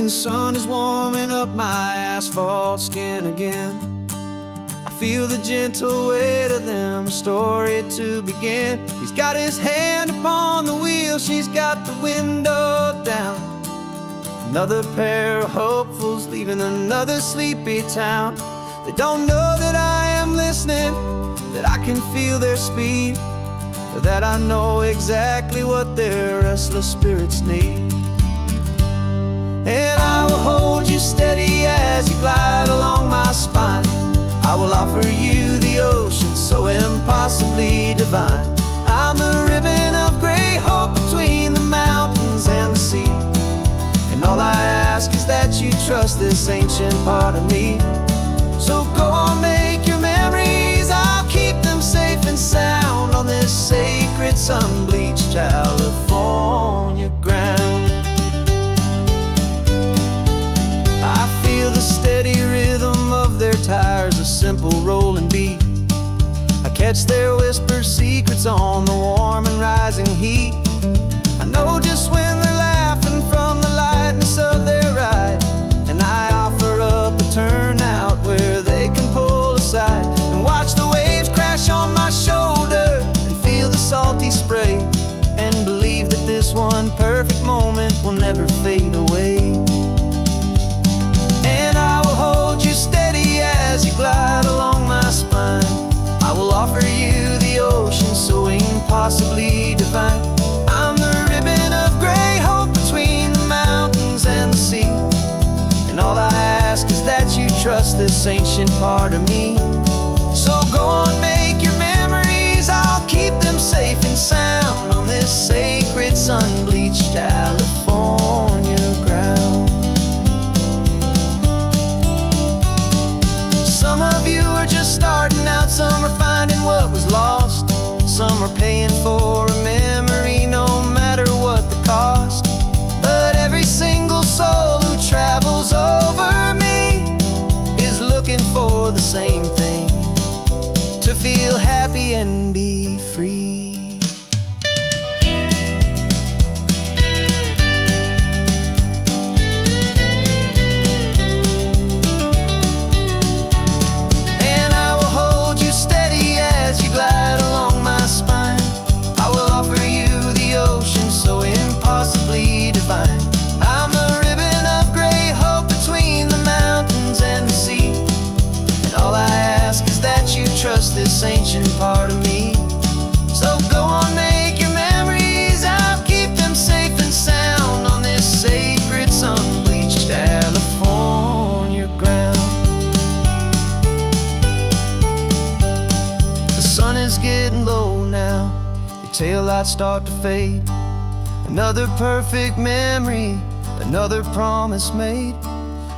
morning sun is warming up my asphalt skin again. I feel the gentle weight of them, a story to begin. He's got his hand upon the wheel, she's got the window down. Another pair of hopefuls leaving another sleepy town. They don't know that I am listening, that I can feel their speed, or that I know exactly what their restless spirits need. And I will hold you steady as you glide along my spine. I will offer you the ocean so impossibly divine. I'm the ribbon of gray hope between the mountains and the sea. And all I ask is that you trust this ancient part of me. So go on, make your memories, I'll keep them safe and sound on this sacred sun-bleached California ground. I feel the steady rhythm of their tires, a simple rolling beat. I catch their whispered secrets on the warm and rising heat. I know just when they're laughing from the lightness of their ride, and I offer up a turnout where they can pull aside and watch the waves crash on my shoulder and feel the salty spray, and believe that this one perfect moment will never fade away. And I will hold you steady as you glide along my spine. I will offer you the ocean so impossibly divine. I'm the ribbon of gray hope between the mountains and the sea. And all I ask is that you trust this ancient part of me. So go on, make your memories, I'll keep them safe and sound on this sacred sun-bleached California ground. Some of you are just starting out, some are finding what was lost, some are paying for a memory no matter what the cost. But every single soul who travels over me is looking for the same thing, to feel happy and be free. Glide along my spine. I will offer you the ocean so impossibly divine. I'm the ribbon of gray hope between the mountains and the sea. And all I ask is that you trust this ancient part of me. So go on, make your memories, I'll keep them safe and sound on this sacred sun-bleached California ground. The sun is getting low now, your taillights start to fade. Another perfect memory, another promise made.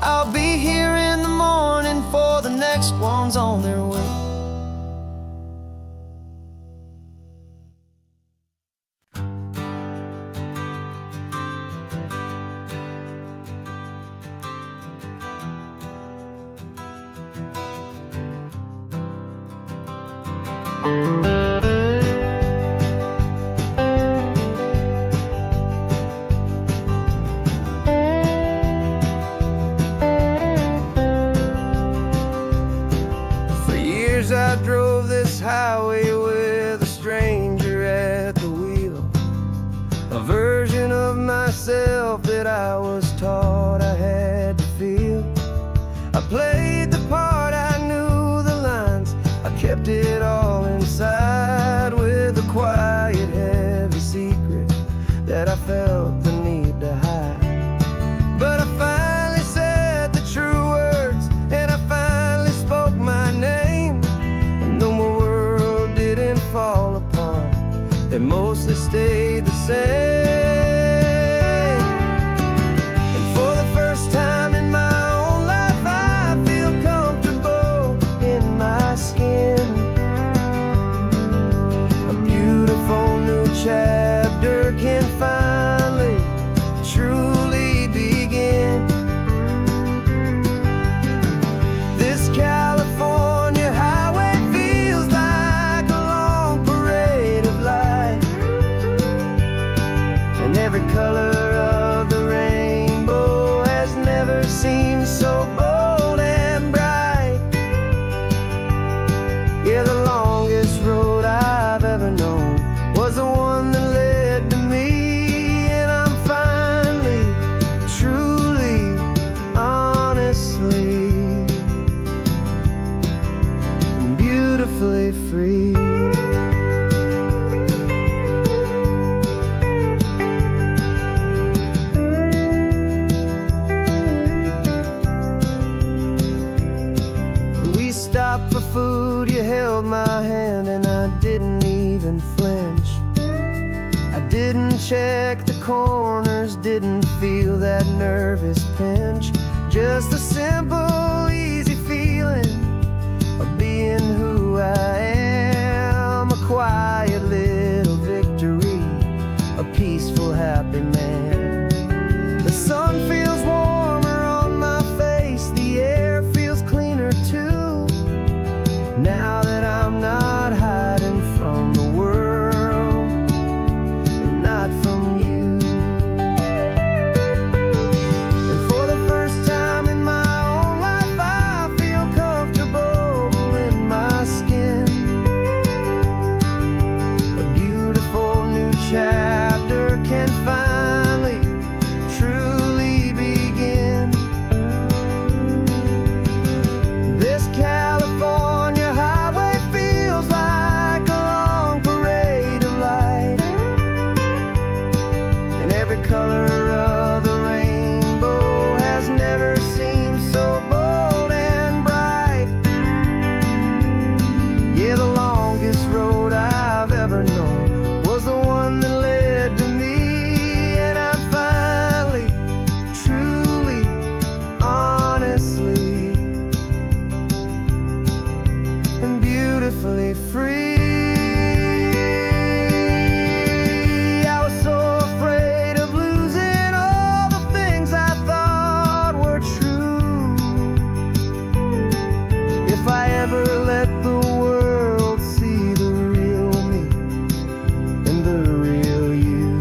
I'll be here in the morning for the next ones on their way. I drove this highway with a stranger at the wheel, a version of myself that I was taught I had to feel. I played the part, I knew the lines, I kept it all inside with a quiet, heavy secret that I felt the need to hide. But I finally said the true words, and I finally spoke my name. Fall apart, they mostly stayed the same. And for the first time in my own life, I feel comfortable in my skin. A beautiful new chapter can finally truly begin. This California highway feels like a long parade of light. food, you held my hand, and I didn't even flinch. I didn't check the corners, didn't feel that nervous pinch. Just a simple, easy feeling of being who I am. A quiet little victory, a peaceful, happy man. The sun feels warmer on my face, the air feels cleaner too, now that I'm not hiding from the world and not from you. And for the first time in my own life, I feel comfortable in my skin. A beautiful new chapter can finally truly begin. This California highway feels like a long parade of light, and every color of the rainbow has never seemed so bold and bright. Yeah, the longest road I've ever known was the one that led to me, and I'm finally, truly, honestly, and beautifully free. I was so afraid of losing all the things I thought were true. If I ever let the world see the real me and the real you.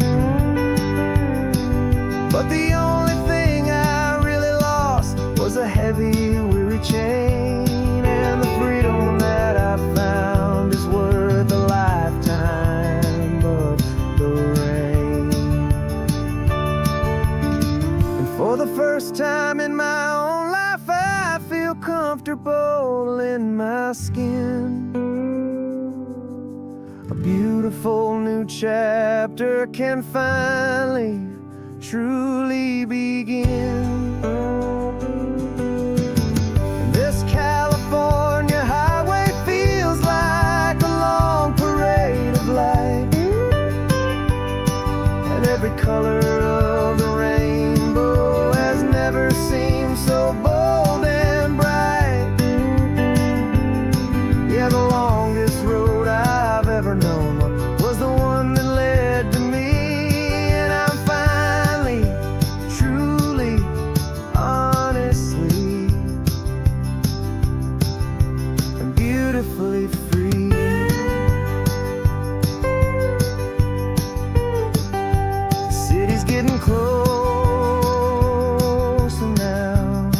But the only thing I really lost was a heavy, weary chain, and the freedom that I found is worth a lifetime of the rain. And for the first time in my own life, I feel comfortable in my skin. A beautiful new chapter can finally, truly begin. And this California highway feels like a long parade of light, and every color of the rainbow has never seemed so bold and bright. Yeah, the longest road I've ever known was the one that led to me, and I'm finally, truly, honestly, and beautifully free. The city's getting closer now.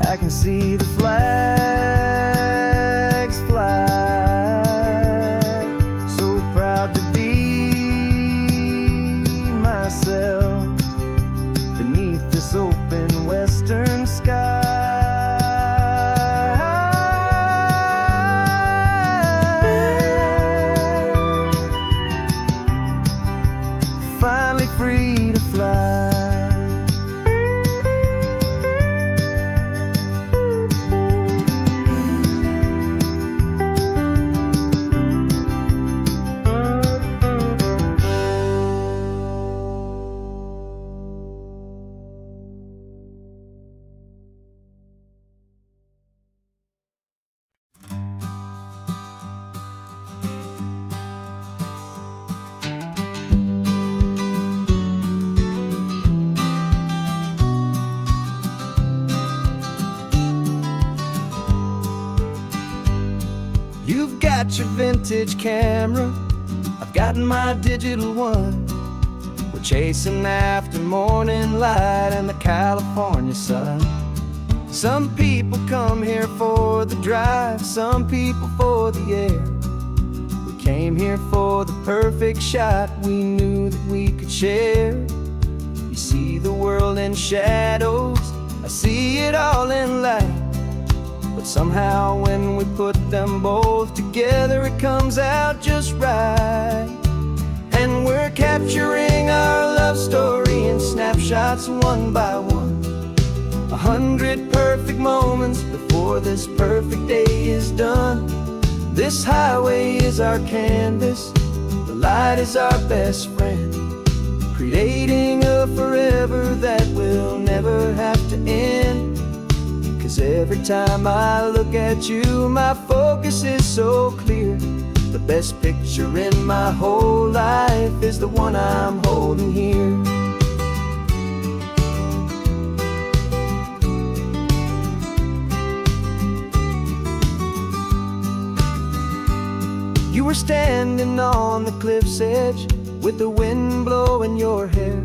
I can see the flags fly. So proud to be myself beneath this open western sky. Finally free to fly. You've got your vintage camera, I've got my digital one. We're chasing after morning light and the California sun. Some people come here for the drive, some people for the air. We came here for the perfect shot we knew that we could share. You see the world in shadows, I see it all in light. But somehow when we put them both together, it comes out just right. And we're capturing our love story in snapshots one by one. 100 perfect moments before this perfect day is done. This highway is our canvas, the light is our best friend, creating a forever that will never have to end. 'Cause every time I look at you, my focus is so clear. The best picture in my whole life is the one I'm holding here. You were standing on the cliff's edge with the wind blowing your hair,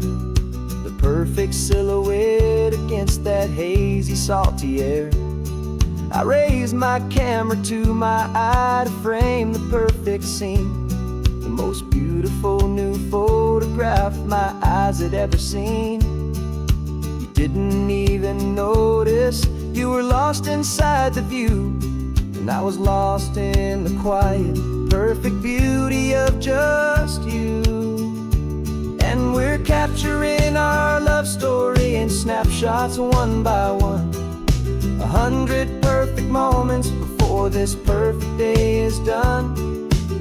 the perfect silhouette against that hazy, salty air. I raised my camera to my eye to frame the perfect scene, the most beautiful new photograph my eyes had ever seen. You didn't even notice you were lost inside the view, and I was lost in the quiet, perfect beauty of just you. And we're capturing our love story in snapshots one by one. 100 perfect moments before this perfect day is done.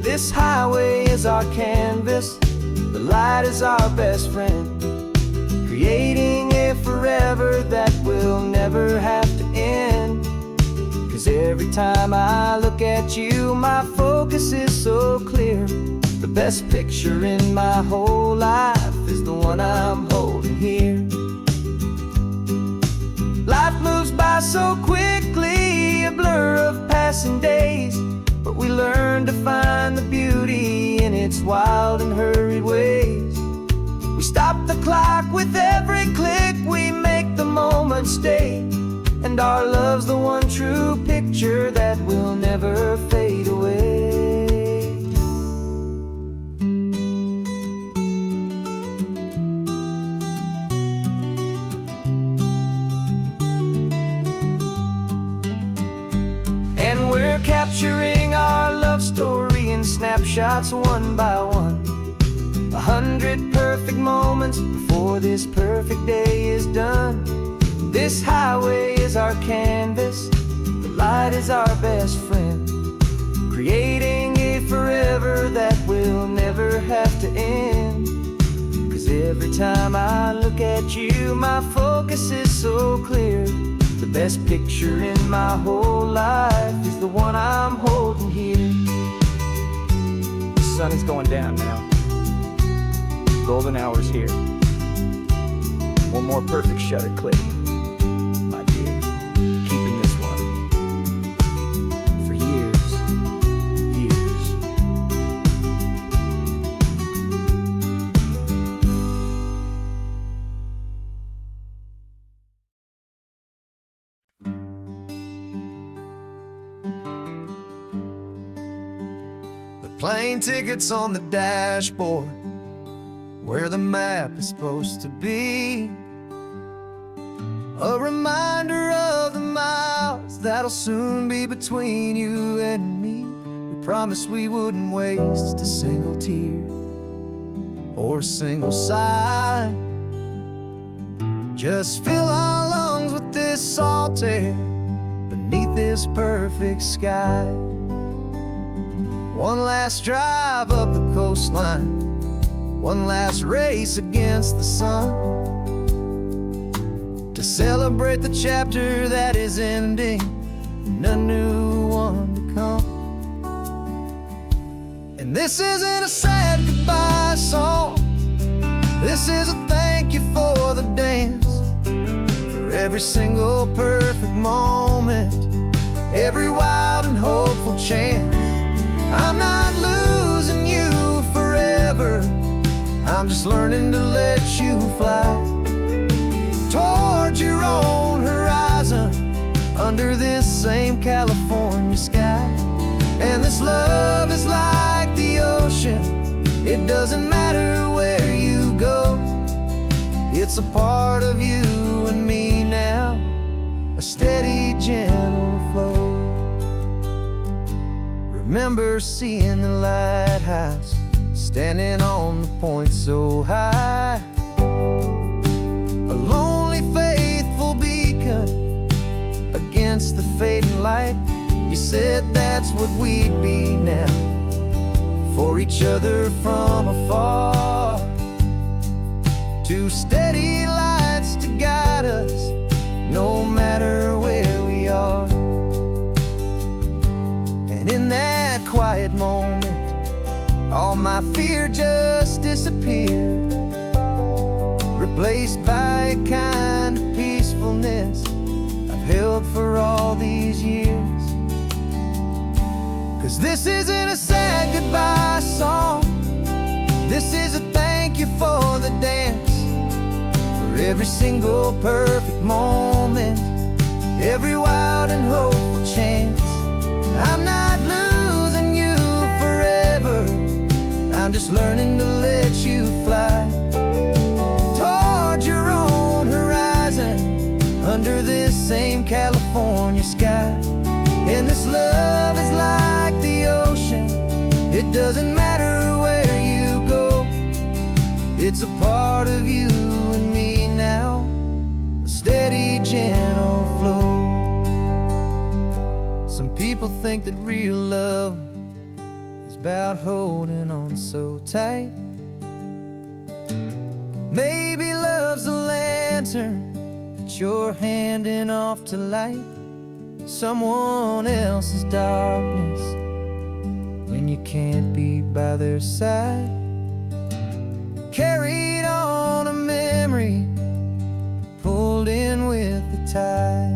This highway is our canvas, the light is our best friend, creating a forever that will never have to end. 'Cause every time I look at you, my focus is so clear. The best picture in my whole life is the one I'm holding here. Life moves by so quickly, a blur of passing days, but we learn to find the beauty in its wild and hurried ways. We stop the clock with every click, we make the moment stay, and our love's the one true picture that will never fade away. And we're capturing our love story in snapshots one by one. 100 perfect moments before this perfect day is done. This highway is our canvas, the light is our best friend, creating a forever that will never have to end. 'Cause every time I look at you, my focus is so clear. The best picture in my whole life is the one I'm holding here. The sun is going down now. Golden hour's here. One more perfect shutter click, my dear. Keeping this one for years, years. The plane tickets on the dashboard, where the map is supposed to be. A reminder of the miles that'll soon be between you and me. We promised we wouldn't waste a single tear or a single sigh. Just fill our lungs with this salt air beneath this perfect sky. One last drive up the coastline, one last race against the sun, to celebrate the chapter that is ending and a new one to come. And this isn't a sad goodbye song, this is a thank you for the dance, for every single perfect moment, every wild and hopeful chance. I'm not losing you forever, I'm just learning to let you fly towards your own horizon, under this same California sky. And this love is like the ocean, it doesn't matter where you go, it's a part of you and me now, a steady, gentle flow. Remember seeing the lighthouse, standing on the point so high, a lonely, faithful beacon light. You said that's what we'd be now, for each other from afar. Two steady lights to guide us, no matter where we are. And in that quiet moment, all my fear just disappeared, replaced by a kind of peacefulness I've held for all these years. 'Cause this isn't a sad goodbye song, this is a thank you for the dance, for every single perfect moment, every wild and hopeful chance. I'm not losing you forever, I'm just learning to let you fly toward your own horizon, under this same California sky. And this love is like the ocean, it doesn't matter where you go, it's a part of you and me now, a steady, gentle flow. Some people think that real love is about holding on so tight. Maybe love's a lantern that you're handing off to light someone else's darkness when you can't be by their side. Carried on a memory, pulled in with the tide.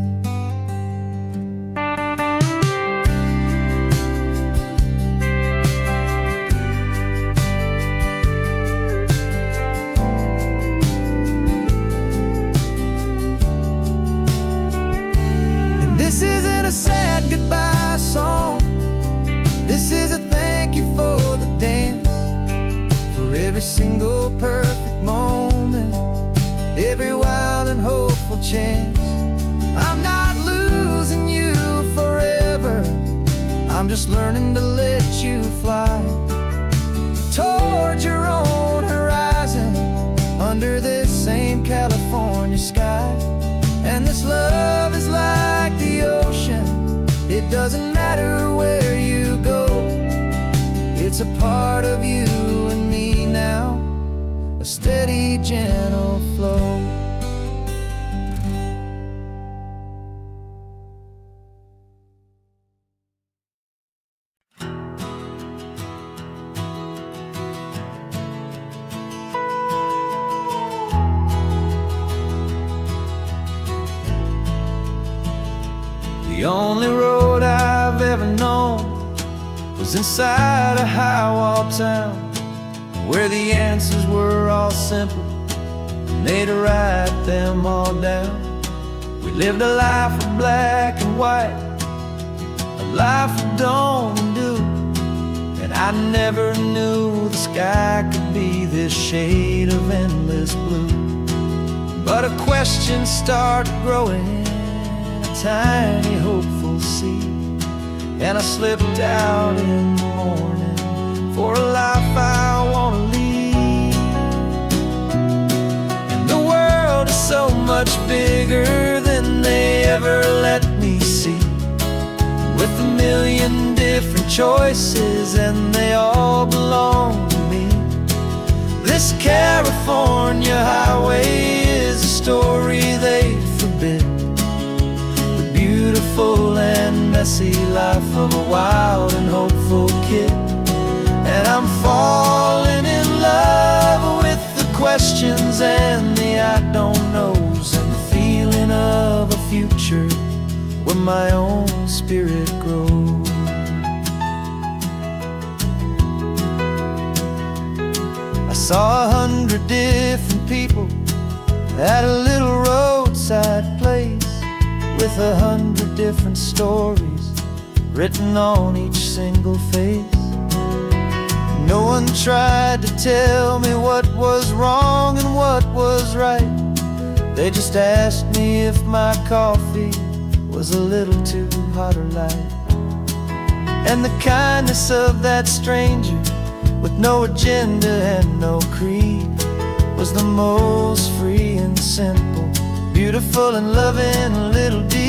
This isn't a sad goodbye song, this is a thank you for the dance, for every single perfect moment, every wild and hopeful chance. I'm not losing you forever, I'm just learning to let you fly toward your own horizon, under this same California sky. And this love is like the ocean, it doesn't matter where you go, it's a part of you and me now, a steady, gentle flow. The only road I've ever known was inside a high-wall town, where the answers were all simple and they'd write them all down. We lived a life of black and white, a life of dawn and dew, and I never knew the sky could be this shade of endless blue. But a question started growing, tiny hopeful seed, and I slipped out in the morning for a life I want to lead. And the world is so much bigger than they ever let me see, with a million different choices and they all belong to me. This California highway is a story they forbid, beautiful and messy life of a wild and hopeful kid. And I'm falling in love with the questions and the I don't knows, and the feeling of a future where my own spirit grows. I saw 100 different people at a little roadside place, with 100 different stories written on each single face. No one tried to tell me what was wrong and what was right, they just asked me if my coffee was a little too hot or light. And the kindness of that stranger, with no agenda and no creed, was the most free and simple, beautiful and loving little deed.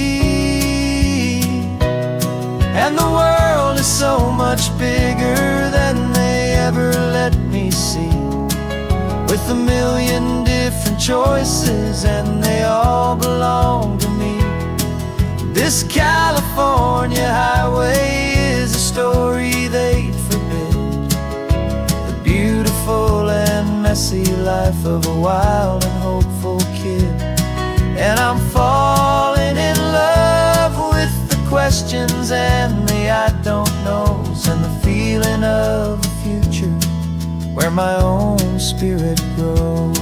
much bigger than they ever let me see, with a million different choices and they all belong to me. This California highway is a story they'd forbid, the beautiful and messy life of a wild and hopeful kid. And I'm falling in love with the questions and the I don't knows, and the feeling of a future where my own spirit grows.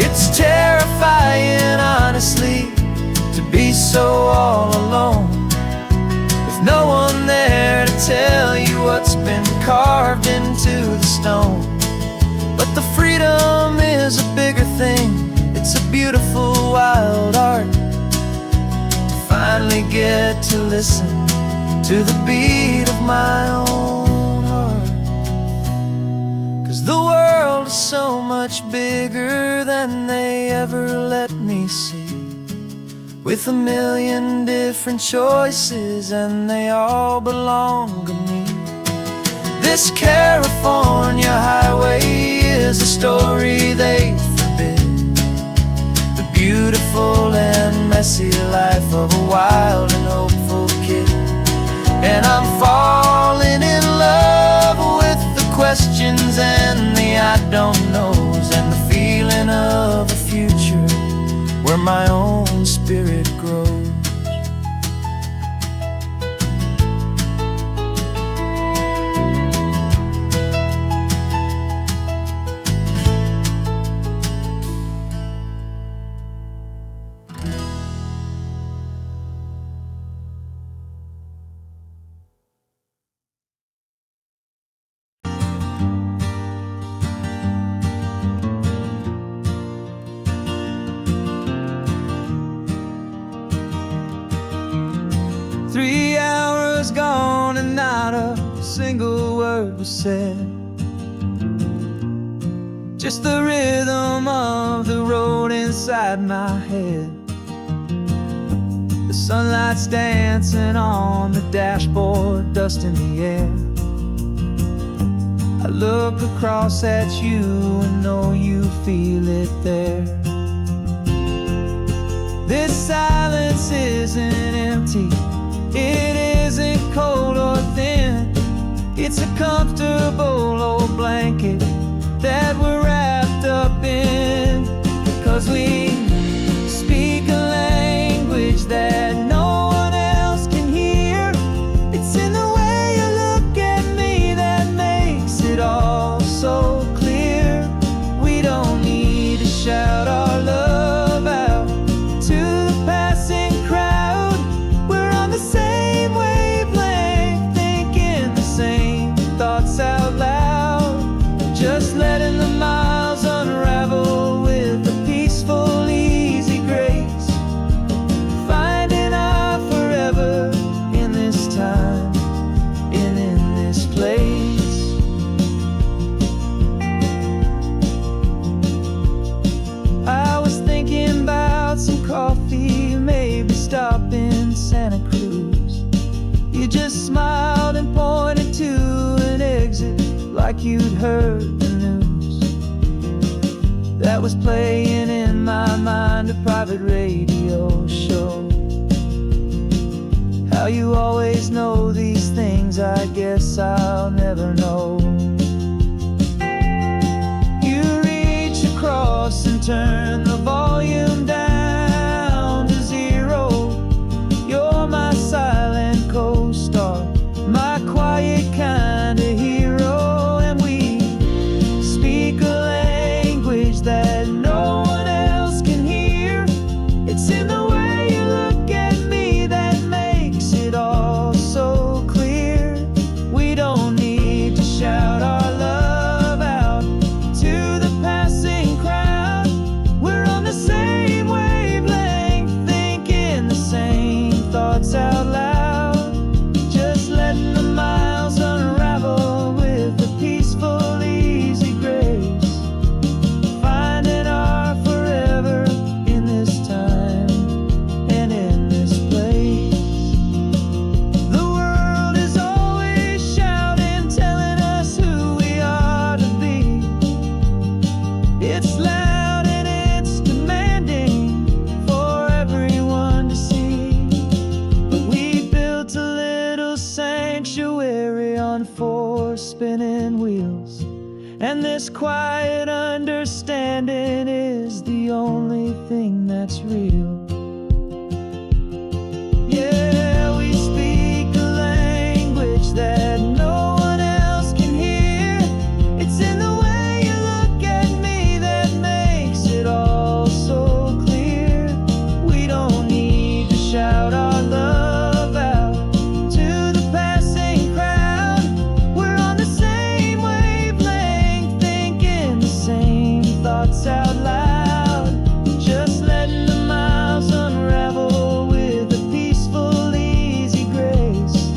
It's terrifying, honestly, to be so all alone, with no one there to tell you what's been carved into the stone. But the freedom is a bigger thing. It's a beautiful wild art to finally get to listen to the beat of my own heart. 'Cause the world is so much bigger than they ever let me see, with a million different choices and they all belong to me. This California highway is a story they forbid, the beautiful and messy life of a wild and hopeful kid. And I'm falling in love with the questions and the I don't knows, and the feeling of a future where my own spirit grows. Three hours gone and not a single word was said, just the rhythm of the road inside my head. The sunlight's dancing on the dashboard, dust in the air. I look across at you and know you feel it there. This silence isn't empty, it isn't cold or thin. It's a comfortable old blanket that we're wrapped up in, 'cause we speak a language that no one else can hear. It's in the way you look at me that makes it all so clear. We don't need to shout our love out to the passing crowd. We're on the same wavelength, thinking the same thoughts out loud, just letting the miles unravel with a peaceful, easy grace, finding our forever in this time and in this place. I was thinking about some coffee, maybe stop in Santa Cruz. You just smiled and pointed to an exit like you'd heard the news. That was playing in my mind, a private radio show. How you always know these things, I guess I'll never know. You reach across and turn the volume down to zero. You're my silent co-star, my quiet kind of hero. And we speak a language that no one else can hear. It's in the way you look at me that makes it all so clear. We don't need to shout our love out to the passing crowd. We're And this quiet understanding is the only thing that's real. Yeah, we speak a language that no one else can hear. It's in the way you look at me that makes it all so clear. We don't need to shout our love out to the passing crowd. We're on the same wavelength, thinking the same thoughts out loud. Just letting the miles unravel with a peaceful, easy grace.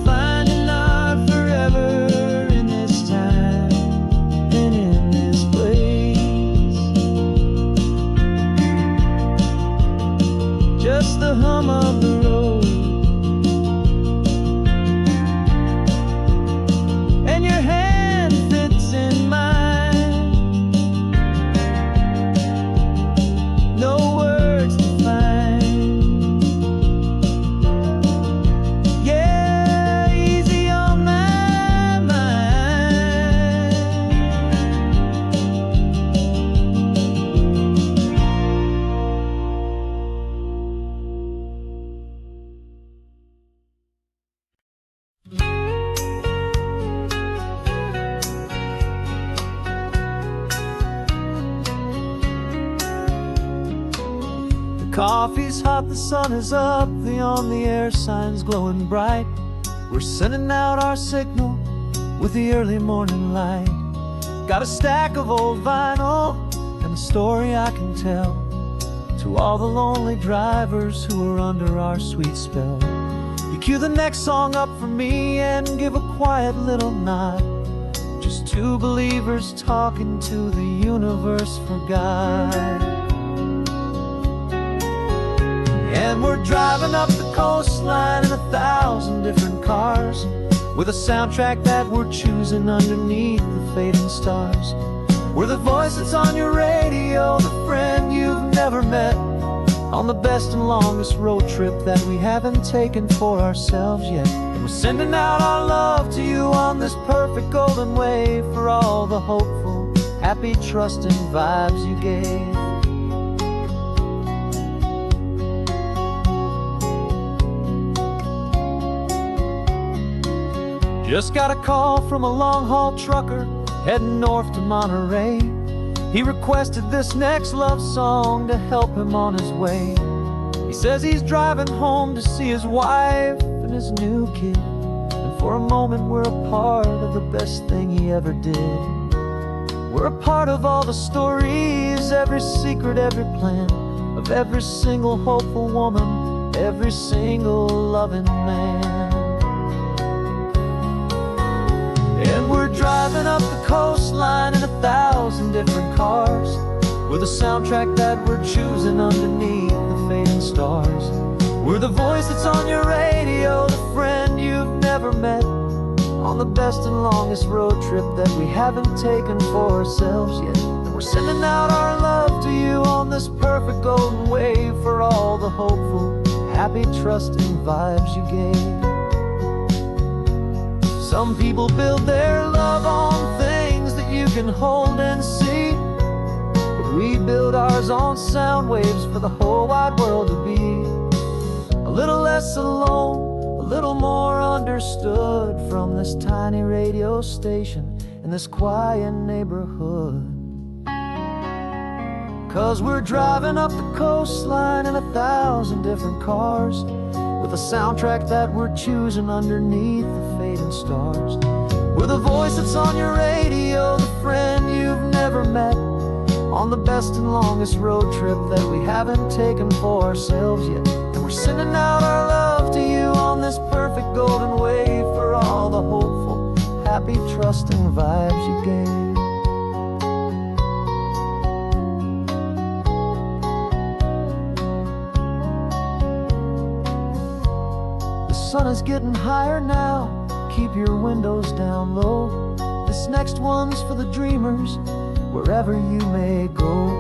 Finding our forever in this time and in this place. Just the hum of the road and your hand fits in mine. No words to find. Yeah, easy on my mind. The coffee's hot, the sun is up, the on-the-air sign's glowing bright. We're sending out our signal with the early morning light. Got a stack of old vinyl and a story I can tell to all the lonely drivers who are under our sweet spell. You cue the next song up for me and give a quiet little nod. Just two believers talking to the universe for God. And we're driving up the coastline in 1,000 different cars, with a soundtrack that we're choosing underneath the fading stars. We're the voice that's on your radio, the friend you've never met, on the best and longest road trip that we haven't taken for ourselves yet. And we're sending out our love to you on this perfect golden wave for all the hopeful, happy, trusting vibes you gave. Just got a call from a long-haul trucker heading north to Monterey. He requested this next love song to help him on his way. He says he's driving home to see his wife and his new kid, and for a moment we're a part of the best thing he ever did. We're a part of all the stories, every secret, every plan, of every single hopeful woman, every single loving man. And we're driving up the coastline in 1,000 different cars, with a soundtrack that we're choosing underneath the fading stars. We're the voice that's on your radio, the friend you've never met, on the best and longest road trip that we haven't taken for ourselves yet. And we're sending out our love to you on this perfect golden wave for all the hopeful, happy, trusting vibes you gave. Some people build their love on things that you can hold and see, but we build ours on sound waves for the whole wide world to be a little less alone, a little more understood, from this tiny radio station in this quiet neighborhood. 'Cause we're driving up the coastline in 1,000 different cars, with a soundtrack that we're choosing underneath the fading stars. We're the voice that's on your radio, the friend you've never met, on the best and longest road trip that we haven't taken for ourselves yet. And we're sending out our love to you on this perfect golden wave for all the hopeful, happy, trusting vibes you gave. The sun is getting higher now, keep your windows down low. This next one's for the dreamers, wherever you may go.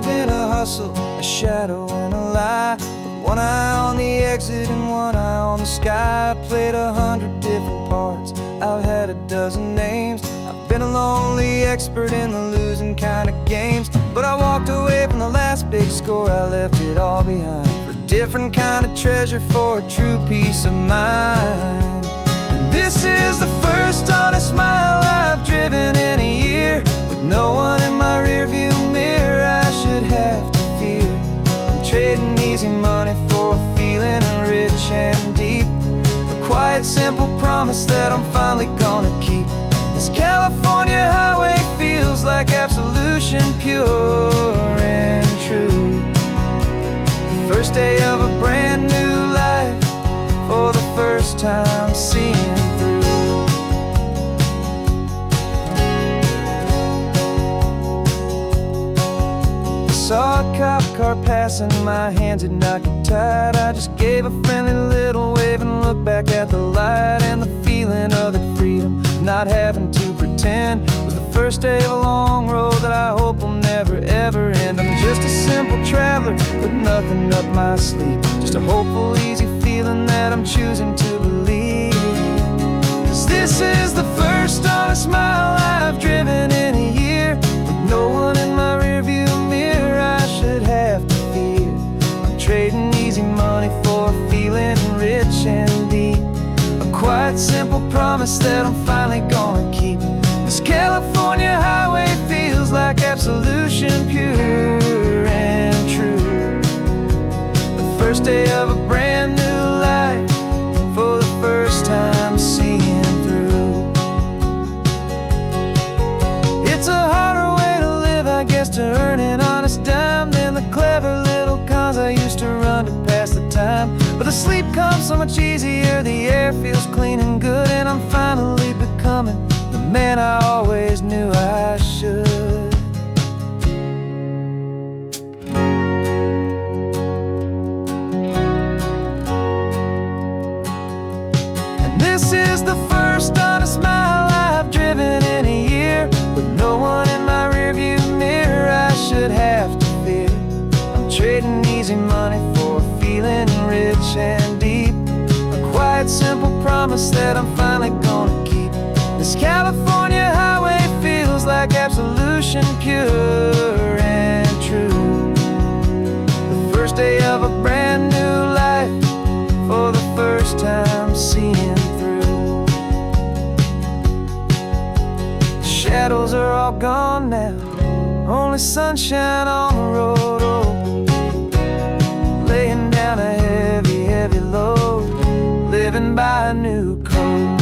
been a hustle, a shadow and a lie. With one eye on the exit and one eye on the sky. I played 100 different parts, I've had a dozen names. I've been a lonely expert in the losing kind of games. But I walked away from the last big score, I left it all behind. For a different kind of treasure, for a true peace of mind. And this is the first honest mile I've driven in a year. With no one in my rearview mirror I should have to fear. I'm trading easy money for a feeling rich and deep. A quiet, simple promise that I'm finally gonna keep. This California highway feels like absolution, pure and true. The first day of a brand new life, for the first time seeing through. Saw a cop car passing, my hands had not got tied. I just gave a friendly little wave and looked back at the light. And the feeling of that freedom, not having to pretend, was the first day of a long road that I hope will never ever end. I'm just a simple traveler with nothing up my sleeve, just a hopeful, easy feeling that I'm choosing to believe. 'Cause this is the first honest mile I've driven in a year. With no one in my rearview mirror I should have to fear. I'm trading easy money for a feeling rich and deep. A quiet, simple promise that I'm finally gonna keep. This California highway feels like absolution, pure and true. The first day of a brand new life, for the first time seeing through. It's a harder way to live, I guess, to earn an honest dime than the clever little cons I used to run to pass the time. But the sleep comes so much easier, the air feels clean and good, and I'm finally becoming the man I always knew I should. And this is the first honest mile I've driven in a year. With no one in my rearview mirror I should have to fear. I'm trading easy money for a feeling rich and deep. A quiet, simple promise that I'm finally gonna keep. This California highway feels like absolution, pure and true. The first day of a brand new life, for the first time seeing through. The shadows are all gone now, only sunshine on the road. Oh, laying down a heavy, heavy load, living by a new code.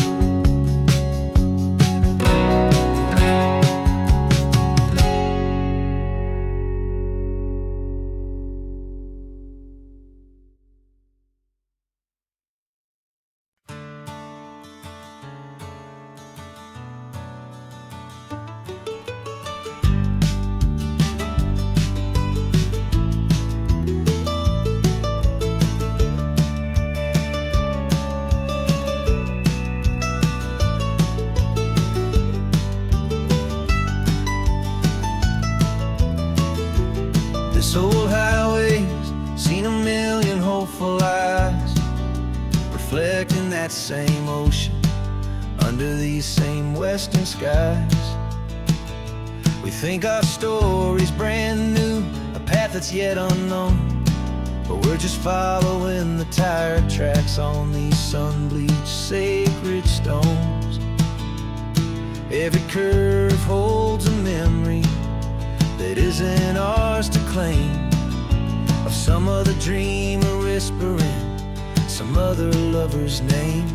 This old highway's seen a million hopeful eyes, reflecting that same ocean under these same western skies. We think our story's brand new, a path that's yet unknown, but we're just following the tire tracks on these sun-bleached sacred stones. Every curve holds a memory that isn't ours to claim, of some other dreamer whispering some other lover's name.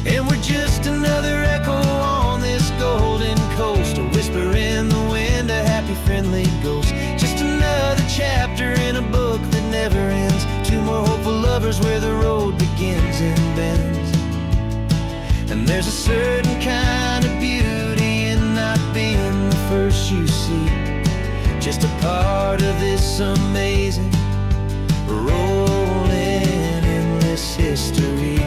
And we're just another echo on this golden coast, a whisper in the wind, a happy friendly ghost. Just another chapter in a book that never ends, two more hopeful lovers where the road begins and bends. And there's a certain kind of beauty in not being the first you see, just a part of this amazing, rolling, endless history.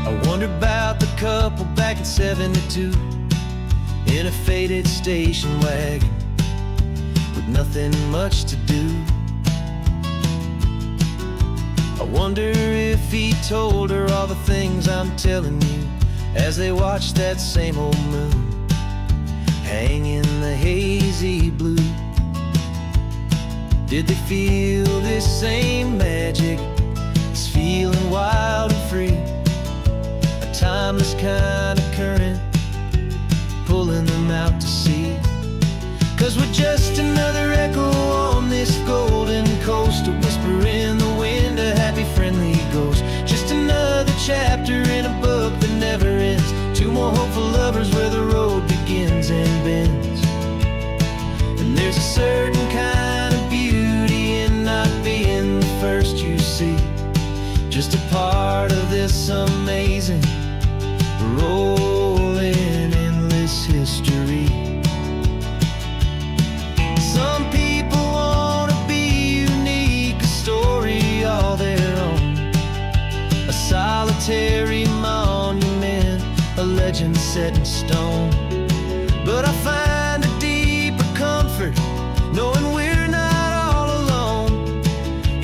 I wonder about the couple back in '72. in a faded station wagon with nothing much to do. I wonder if he told her all the things I'm telling you as they watched that same old moon hang in the hazy blue. Did they feel this same magic, this feeling wild and free, a timeless kind of current pulling them out to sea? 'Cause we're just another echo on this golden coast, a whisper in the wind, a happy friendly ghost. Just another chapter in a book that never ends, two more hopeful lovers where the road begins and bends. And there's a certain kind of beauty in not being the first you see, just a part of this amazing rolling endless history. Some people want to be unique, a story all their own, a solitary monument, a legend set in stone. But I find a deeper comfort knowing we're not all alone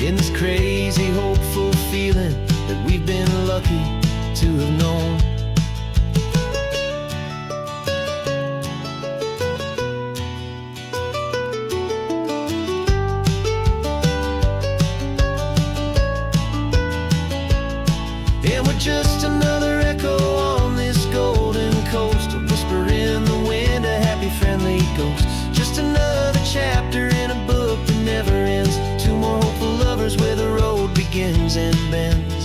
in this crazy, hopeful feeling that we've been lucky to have known. And we're just another echo on this golden coast, a whisper in the wind, a happy friendly ghost. Just another chapter in a book that never ends, two more hopeful lovers where the road begins and bends.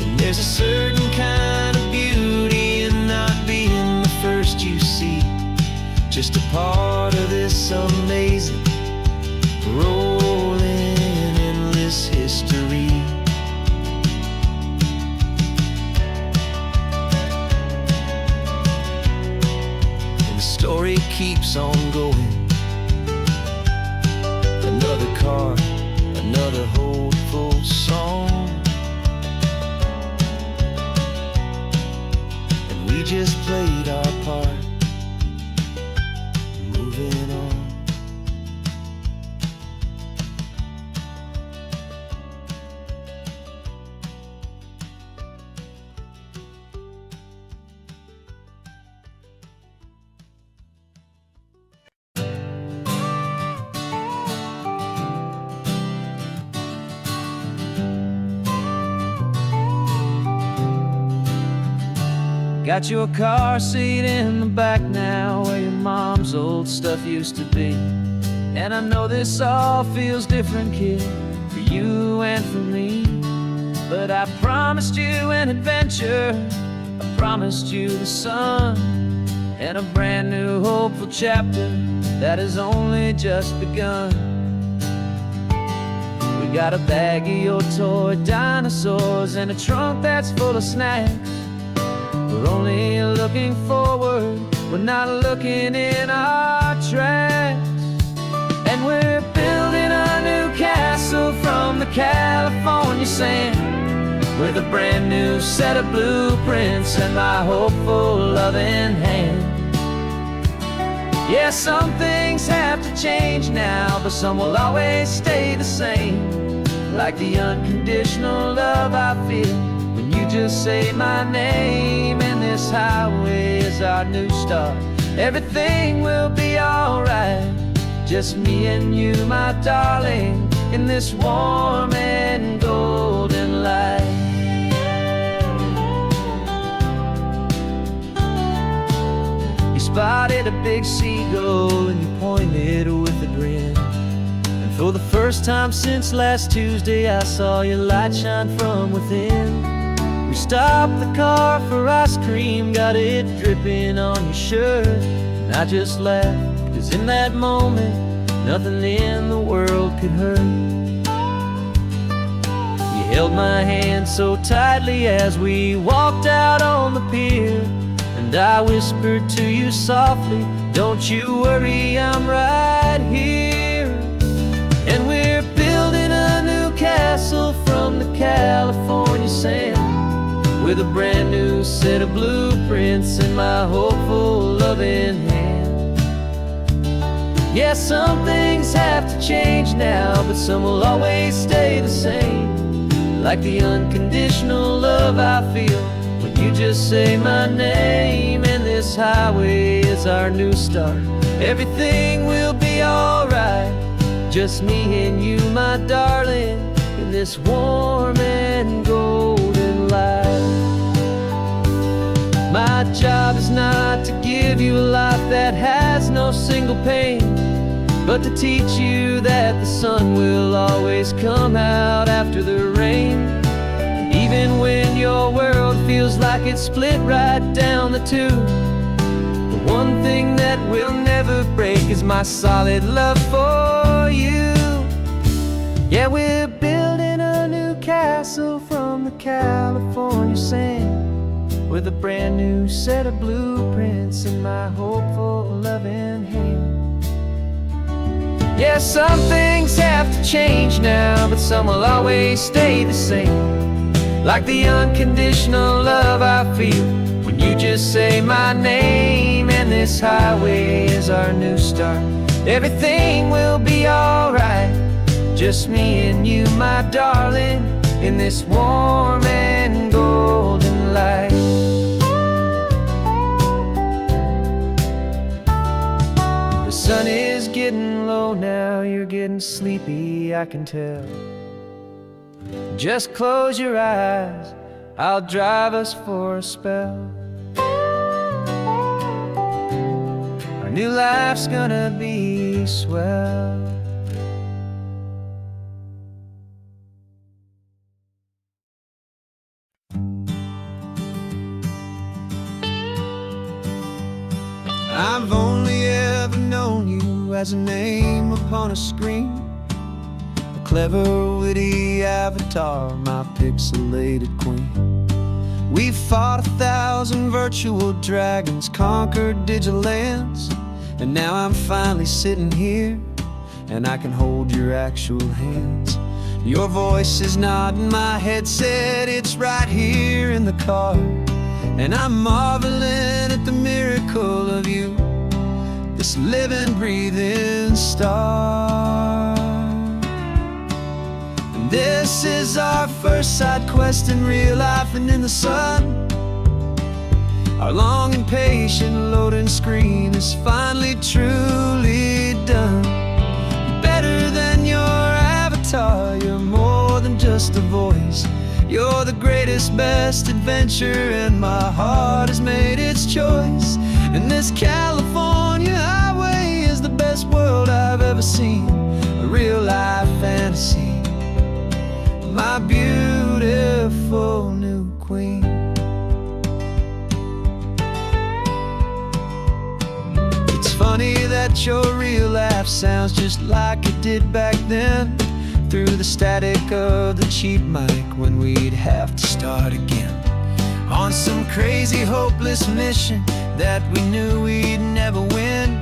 And there's a certain kind of beauty in not being the first you see, just a part of this amazing rolling endless history. Story keeps on going. Another car, another hopeful song, and we just played our part, moving on. Got your car seat in the back now, where your mom's old stuff used to be. And I know this all feels different, kid, for you and for me. But I promised you an adventure, I promised you the sun, and a brand new hopeful chapter that has only just begun. We got a bag of your toy dinosaurs and a trunk that's full of snacks. We're only looking forward, we're not looking in our tracks. And we're building a new castle from the California sand, with a brand new set of blueprints and my hopeful loving hand. Yeah, some things have to change now, but some will always stay the same, like the unconditional love I feel when you just say my name. And this highway is our new start, everything will be alright, just me and you, my darling, in this warm and golden light. You spotted a big seagull and you pointed with a grin, and for the first time since last Tuesday I saw your light shine from within. We stopped the car for ice cream, got it dripping on your shirt, and I just laughed, 'cause in that moment nothing in the world could hurt. You held my hand so tightly as we walked out on the pier, and I whispered to you softly, don't you worry, I'm right here. And we're building a new castle from the California sand, with a brand new set of blueprints and my hopeful love loving hand. Yeah, some things have to change now, but some will always stay the same. Like the unconditional love I feel when you just say my name. And this highway is our new start. Everything will be alright, just me and you, my darling, in this warm and golden light. My job is not to give you a life that has no single pain, but to teach you that the sun will always come out after the rain. Even when your world feels like it's split right down the two, the one thing that will never break is my solid love for you. Yeah, we're building a new castle from the California sand, with a brand new set of blueprints in my hopeful, loving hand. Yeah, some things have to change now, but some will always stay the same. Like the unconditional love I feel when you just say my name. And this highway is our new start. Everything will be alright, just me and you, my darling, in this warm and golden light. The sun is getting low now, you're getting sleepy, I can tell. Just close your eyes, I'll drive us for a spell. Our new life's gonna be swell. I've only ever known you as a name upon a screen, a clever, witty avatar, my pixelated queen. We've fought 1,000 virtual dragons, conquered digital lands, and now I'm finally sitting here, and I can hold your actual hands. Your voice is not in my headset, it's right here in the car, and I'm marveling at the miracle of you, this living, breathing star. And this is our first side quest in real life and in the sun. Our long and patient loading screen is finally truly done. You're better than your avatar, you're more than just a voice. You're the greatest, best adventure, and my heart has made its choice. And this California highway is the best world I've ever seen, a real life fantasy, my beautiful new queen. It's funny that your real life sounds just like it did back then, through the static of the cheap mic when we'd have to start again, on some crazy hopeless mission that we knew we'd never win.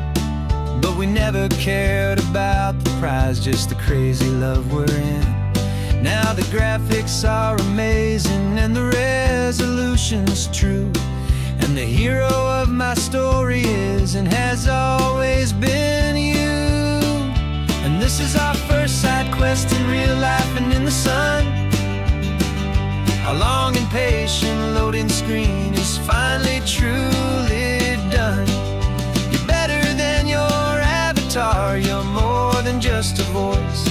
But we never cared about the prize, just the crazy love we're in. Now the graphics are amazing and the resolution's true, and the hero of my story is and has always been you. And this is our first side quest in real life and in the sun. Our long and patient loading screen is finally truly done. You're better than your avatar, you're more than just a voice.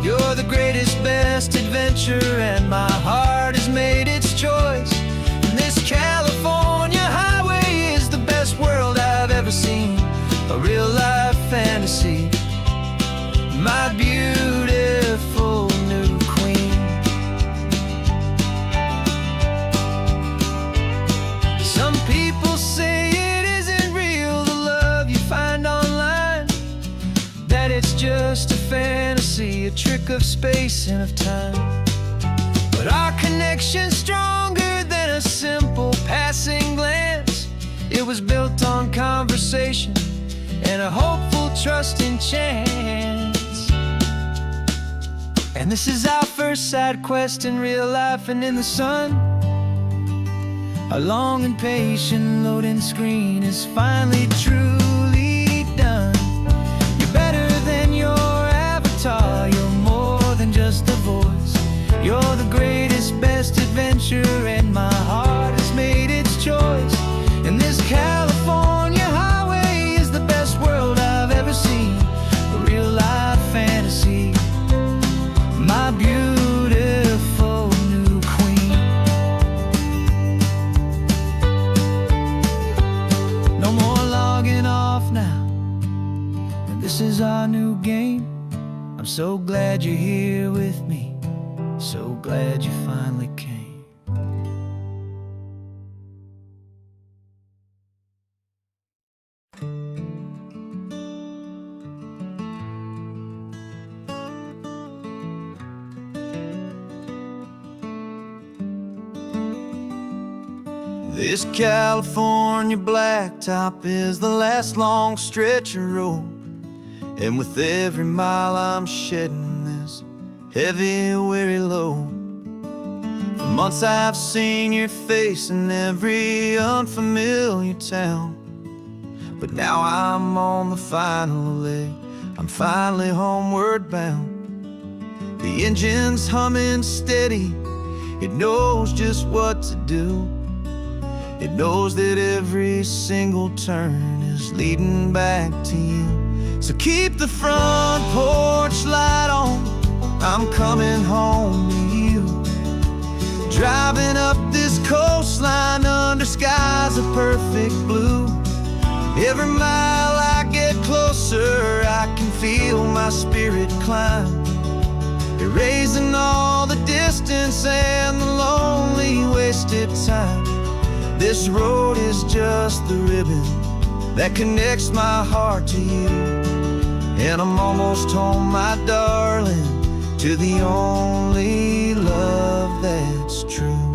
You're the greatest, best adventure, and my heart has made its choice. And this California highway is the best world I've ever seen, a real life fantasy, my beautiful new queen. Some people say it isn't real, the love you find online, that it's just a fantasy, a trick of space and of time. But our connection's stronger than a simple passing glance. It was built on conversation and a hopeful, trusting chance. And this is our first side quest in real life and in the sun. Our long and patient loading screen is finally truly done. You're better than your avatar. You're more than just a voice. You're the greatest, best adventure, and my heart has made its choice. And this California highway is the best world I've ever seen. A real life fantasy. My beautiful new queen. No more logging off now. And this is our new game. I'm so glad you're here with me. So glad you finally came. This California blacktop is the last long stretch of road, and with every mile I'm shedding this heavy, weary load. For months I've seen your face in every unfamiliar town, but now I'm on the final leg. I'm finally homeward bound. The engine's humming steady. It knows just what to do. It knows that every single turn is leading back to you. So keep the front porch light on. I'm coming home to you. Driving up this coastline under skies of perfect blue. Every mile I get closer, I can feel my spirit climb, erasing all the distance and the lonely wasted time. This road is just the ribbon that connects my heart to you. And I'm almost home, my darling, to the only love that's true.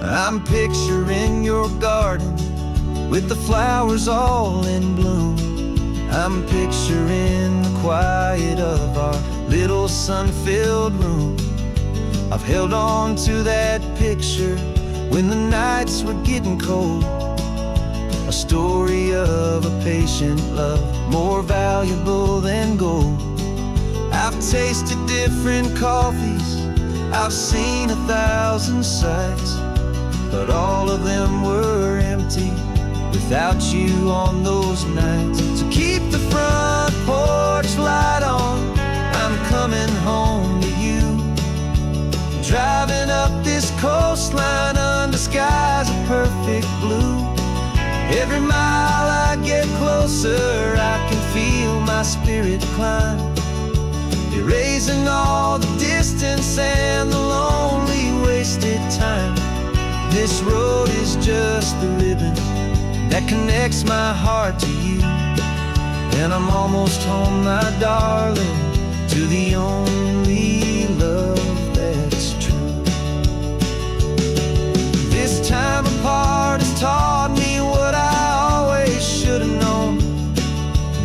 I'm picturing your garden with the flowers all in bloom. I'm picturing the quiet of our little sun-filled room. I've held on to that picture when the nights were getting cold. A story of a patient love, more valuable than gold. I've tasted different coffees, I've seen 1,000 sights, but all of them were empty without you on those nights. So keep the front porch light on. I'm coming home to you. Driving up this coastline under skies of perfect blue. Every mile I get closer, I can feel my spirit climb, erasing all the distance and the lonely wasted time. This road is just the ribbon that connects my heart to you. And I'm almost home, my darling, to the only love that's true. This time apart has taught me what I always should have known,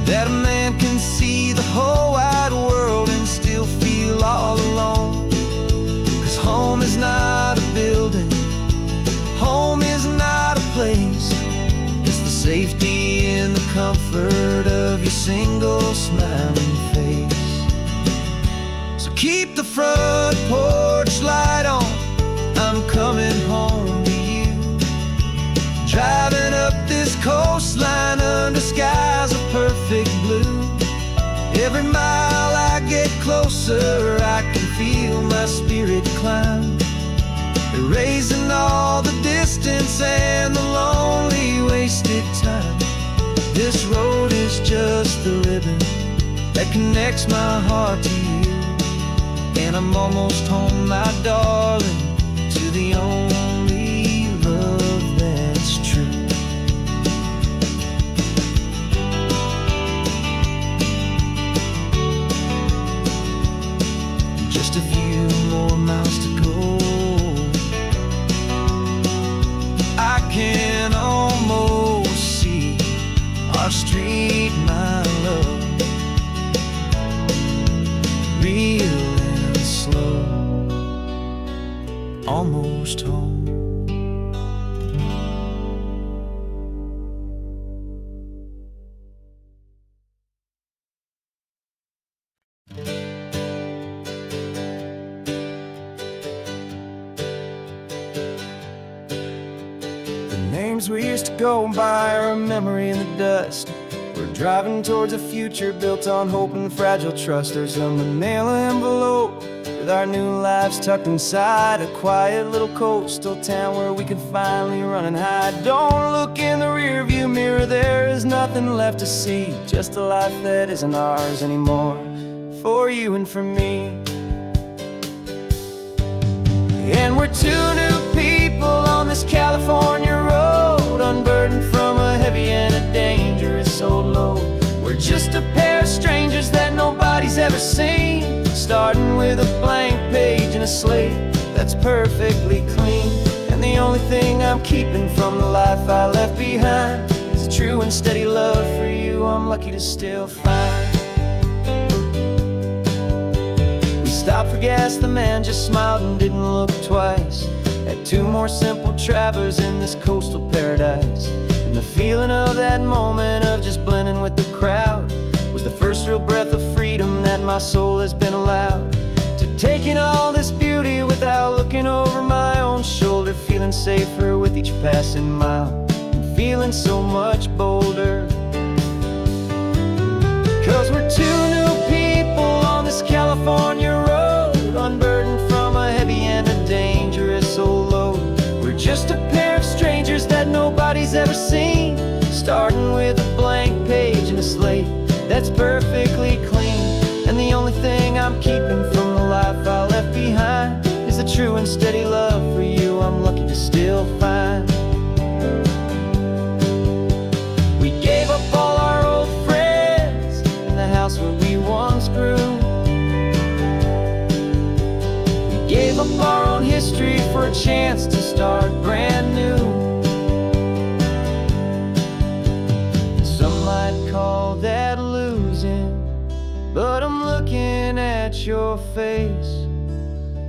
that a man can see the whole wide world and still feel all alone. 'Cause home is not a building, home is not a place. It's the safety and the comfort of your single smiling face. So keep the front porch light on. I'm coming home to you. Driving up this coastline under skies of perfect blue. Every mile I get closer, I can feel my spirit climb, erasing all the distance and the lonely wasted time. This road is just the ribbon that connects my heart to you. And I'm almost home, my darling, to the only love that's true. Just a few more miles to go. I can almost see our street, my love, real and slow. Almost home. dreams were years to go by, or a memory in the dust. We're driving towards a future built on hope and fragile trust. There's a manila envelope with our new lives tucked inside, a quiet little coastal town where we can finally run and hide. Don't look in the rearview mirror, there is nothing left to see, just a life that isn't ours anymore, for you and for me. And we're two new people on this California road, unburdened from a heavy and a dangerous old load. We're just a pair of strangers that nobody's ever seen, starting with a blank page and a slate that's perfectly clean. And the only thing I'm keeping from the life I left behind is a true and steady love for you I'm lucky to still find. We stopped for gas, the man just smiled and didn't look twice. Had two more simple travelers in this coastal paradise. And the feeling of that moment of just blending with the crowd was the first real breath of freedom that my soul has been allowed to take in all this beauty without looking over my own shoulder, feeling safer with each passing mile and feeling so much bolder. 'Cause we're two new people on this California road, unburdened from a heavy and a dangerous old load. We're just a pair of strangers that nobody's ever seen, starting with a blank page and a slate that's perfectly clean. And the only thing I'm keeping from the life I left behind is the true and steady love for you I'm lucky to still find. We gave up all our old friends in the house where we once grew. We gave up our own history for a chance to start brand new. Some might call that losing, but I'm looking at your face,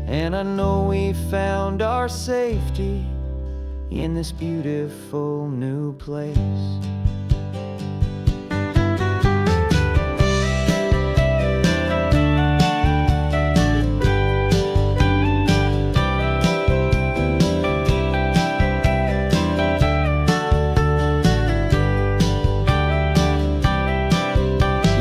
and I know we found our safety in this beautiful new place.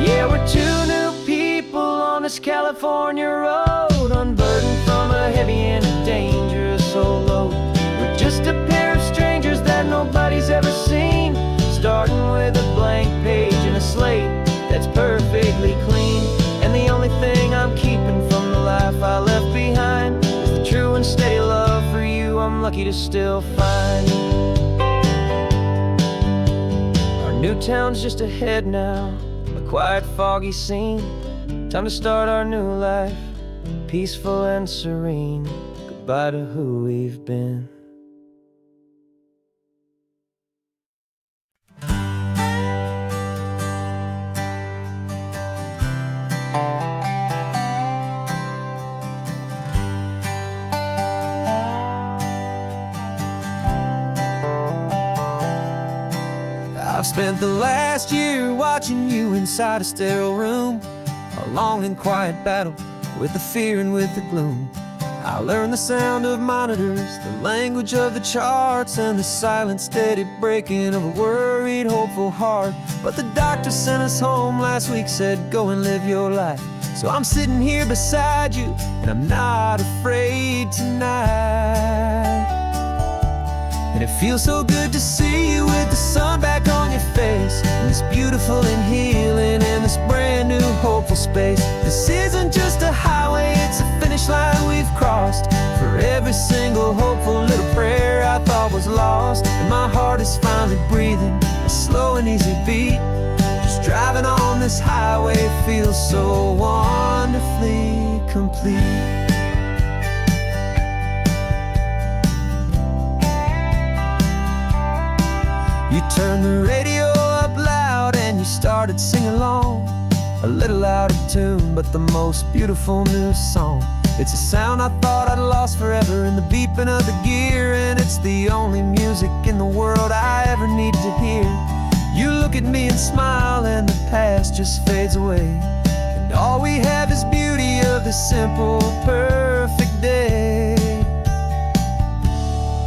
Yeah, we're two new people on this California road, unburdened from a heavy and a dangerous old load. We're just a pair of strangers that nobody's ever seen, starting with a blank page and a slate that's perfectly clean. And the only thing I'm keeping from the life I left behind is the true and steady love for you I'm lucky to still find. Our new town's just ahead now, a quiet, foggy scene. Time to start our new life, peaceful and serene. Goodbye to who we've been. I've spent the last year watching you inside a sterile room, a long and quiet battle with the fear and with the gloom. I learned the sound of monitors, the language of the charts, and the silent, steady breaking of a worried, hopeful heart. But the doctor sent us home last week, said go and live your life. So I'm sitting here beside you, and I'm not afraid tonight. And it feels so good to see you with the sun back on your face, and this beautiful and healing in this brand new hopeful space. This isn't just a highway, it's a finish line we've crossed. For every single hopeful little prayer I thought was lost, and my heart is finally breathing a slow and easy beat. Just driving on this highway feels so wonderfully complete. You turned the radio up loud and you started singing along, a little out of tune, but the most beautiful new song. It's a sound I thought I'd lost forever in the beeping of the gear, and it's the only music in the world I ever need to hear. You look at me and smile, and the past just fades away, and all we have is beauty of this simple, perfect day.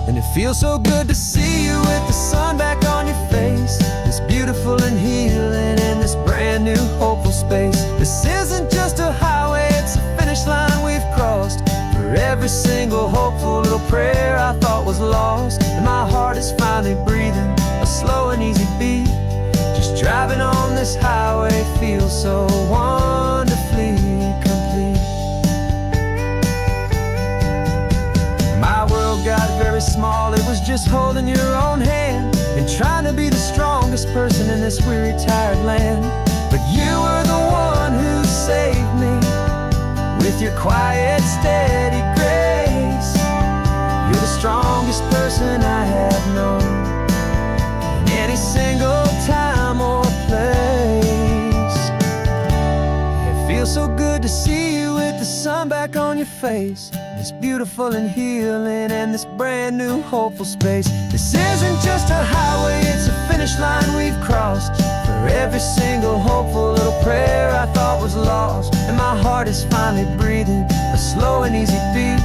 And it Feels so good to see you with the sun back on your face. It's beautiful and healing in this brand new hopeful space. This isn't just a highway, it's a finish line we've crossed. For every single hopeful little prayer I thought was lost. And my heart is finally breathing a slow and easy beat. Just driving on this highway feels so wonderfully complete. My world got very small, it was just holding your own hand and trying to be the strongest person in this weary, tired land. But you were the one who saved me with your quiet, steady grace. You're the strongest person I have known in any single time or place. It feels so good to see you with the sun back on your face. It's beautiful and healing in this brand new hopeful space. This isn't just a highway, it's a finish line we've crossed. For every single hopeful little prayer I thought was lost. And my heart is finally breathing a slow and easy beat.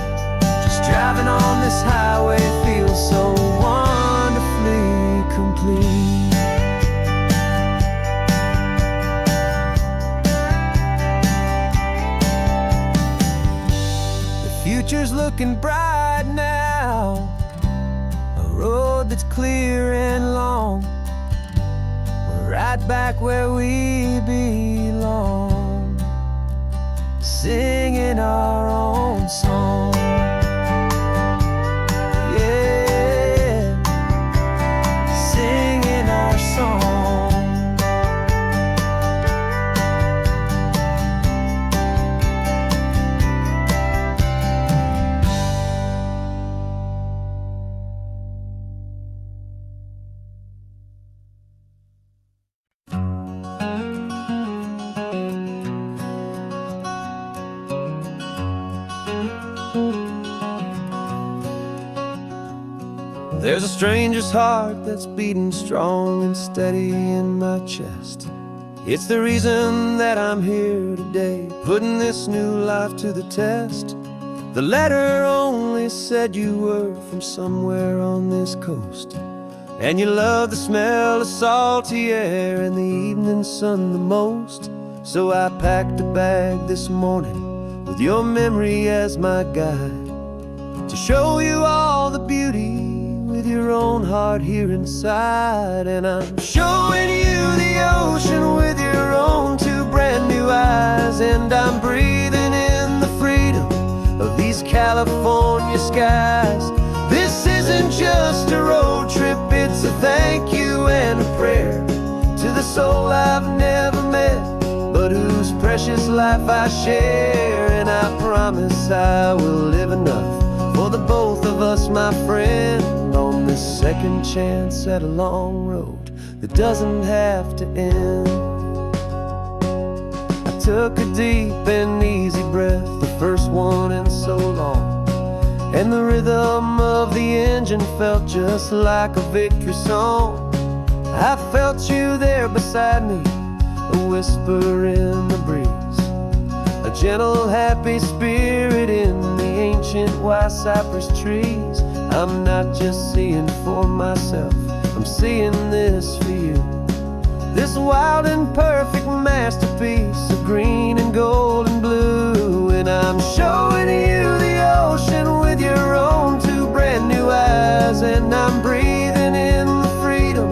Just driving on this highway feels so wonderfully complete. Future's looking bright now, a road that's clear and long. We're right back where we belong, singing our own song. Yeah, singing our song. There's a stranger's heart that's beating strong and steady in my chest. It's the reason that I'm here today, putting this new life to the test. The letter only said you were from somewhere on this coast, and you love the smell of salty air and the evening sun the most. So I packed a bag this morning with your memory as my guide, to show you all the beauty with your own heart here inside. And I'm showing you the ocean with your own two brand new eyes. And I'm breathing in the freedom of these California skies. This isn't just a road trip, it's a thank you and a prayer to the soul I've never met, but whose precious life I share. And I promise I will live enough for the both of us, my friend, on this second chance at a long road that doesn't have to end. I took a deep and easy breath, the first one in so long, and the rhythm of the engine felt just like a victory song. I felt you there beside me, a whisper in the breeze, a gentle happy spirit in the ancient white cypress trees. I'm not just seeing for myself, I'm seeing this for you. This wild and perfect masterpiece of green and gold and blue. And I'm showing you the ocean with your own two brand new eyes. And I'm breathing in the freedom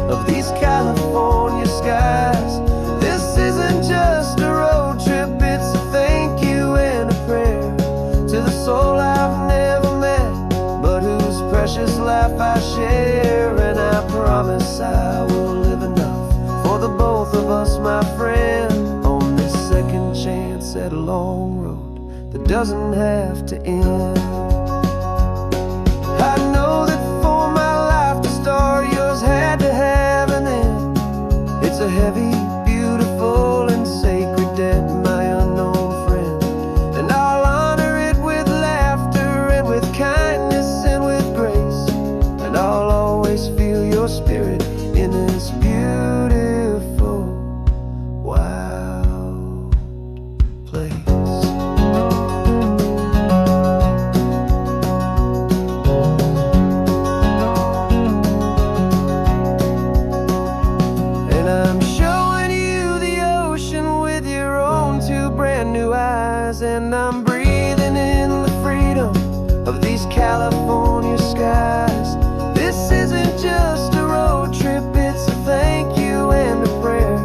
of these California skies. This isn't just a road trip, it's a thank you and a prayer to the soul I've never met, but whose precious life I share. And I promise I will live enough for the both of us, my friend, on this second chance at a long road that doesn't have to end. I know that for my life to start, yours had to have an end. It's a heavy, beautiful, and sacred debt, my unknown friend, and I'll honor it with laughter and with kindness and with grace. And I'll always feel your spirit in this beautiful, wild place. skies, and I'm breathing in the freedom of these California skies. This isn't just a road trip, it's a thank you and a prayer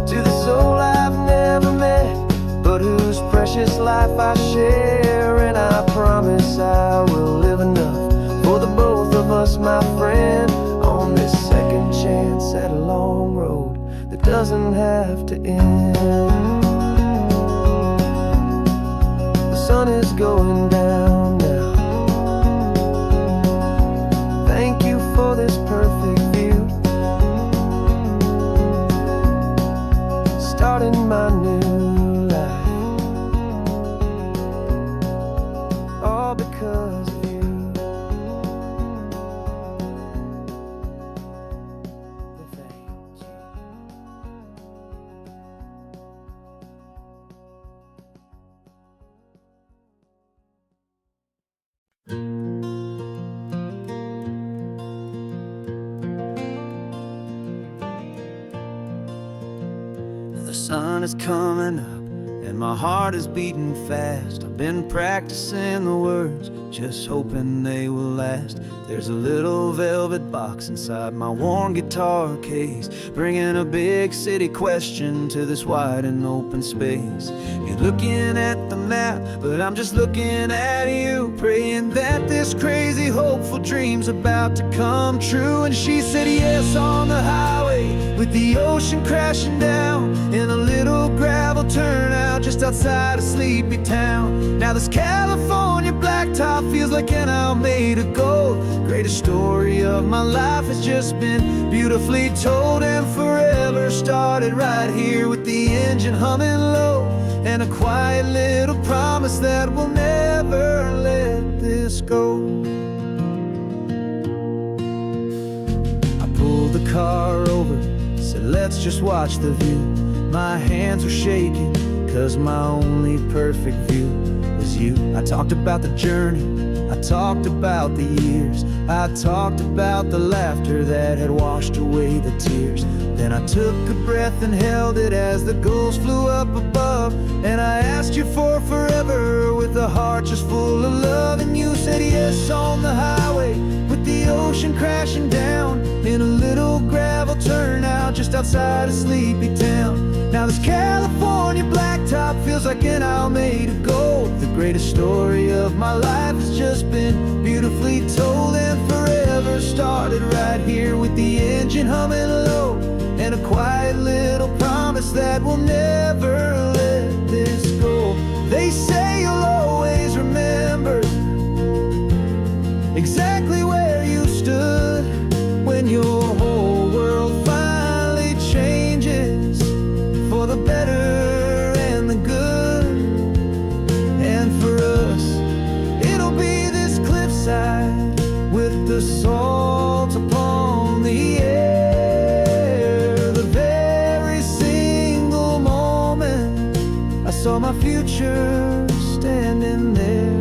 to the soul I've never met, but whose precious life I share. And I promise I will live enough for the both of us, my friend, on this second chance at a long road that doesn't have to end. The sun is going down now. Thank you for this perfect view, starting my new life, all because of you. Thank you. The sun is coming up and my heart is beating fast. I've been practicing the words, just hoping they will last. There's a little velvet box inside my worn guitar case, bringing a big city question to this wide and open space. You're looking at the map, but I'm just looking at you, praying that this crazy hopeful dream's about to come true. And she said yes on the highway, with the ocean crashing down in a little gravel turnout just outside of sleepy town. Now this California blacktop feels like an isle made of gold. Greatest story of my life has just been beautifully told, and forever started right here with the engine humming low, and a quiet little promise that we'll never let this go. I pulled the car over, said let's just watch the view. My hands were shaking, cause my only perfect view was you. I talked about the journey, I talked about the years, I talked about the laughter that had washed away the tears. Then I took a breath and held it as the gulls flew up above, and I asked you for forever with a heart just full of love. And you said yes on the highway, with the ocean crashing down in a little gravel turnout just outside of sleepy town. Now this California blacktop feels like an isle made of gold. The greatest story of my life has just been beautifully told, and forever started right here with the engine humming low, and a quiet little promise that we'll never let this go. They say you'll always remember exactly where you stood when your whole world finally changes for the better and the good. And for us, it'll be this cliffside with the salt upon the air. The very single moment I saw my future standing there.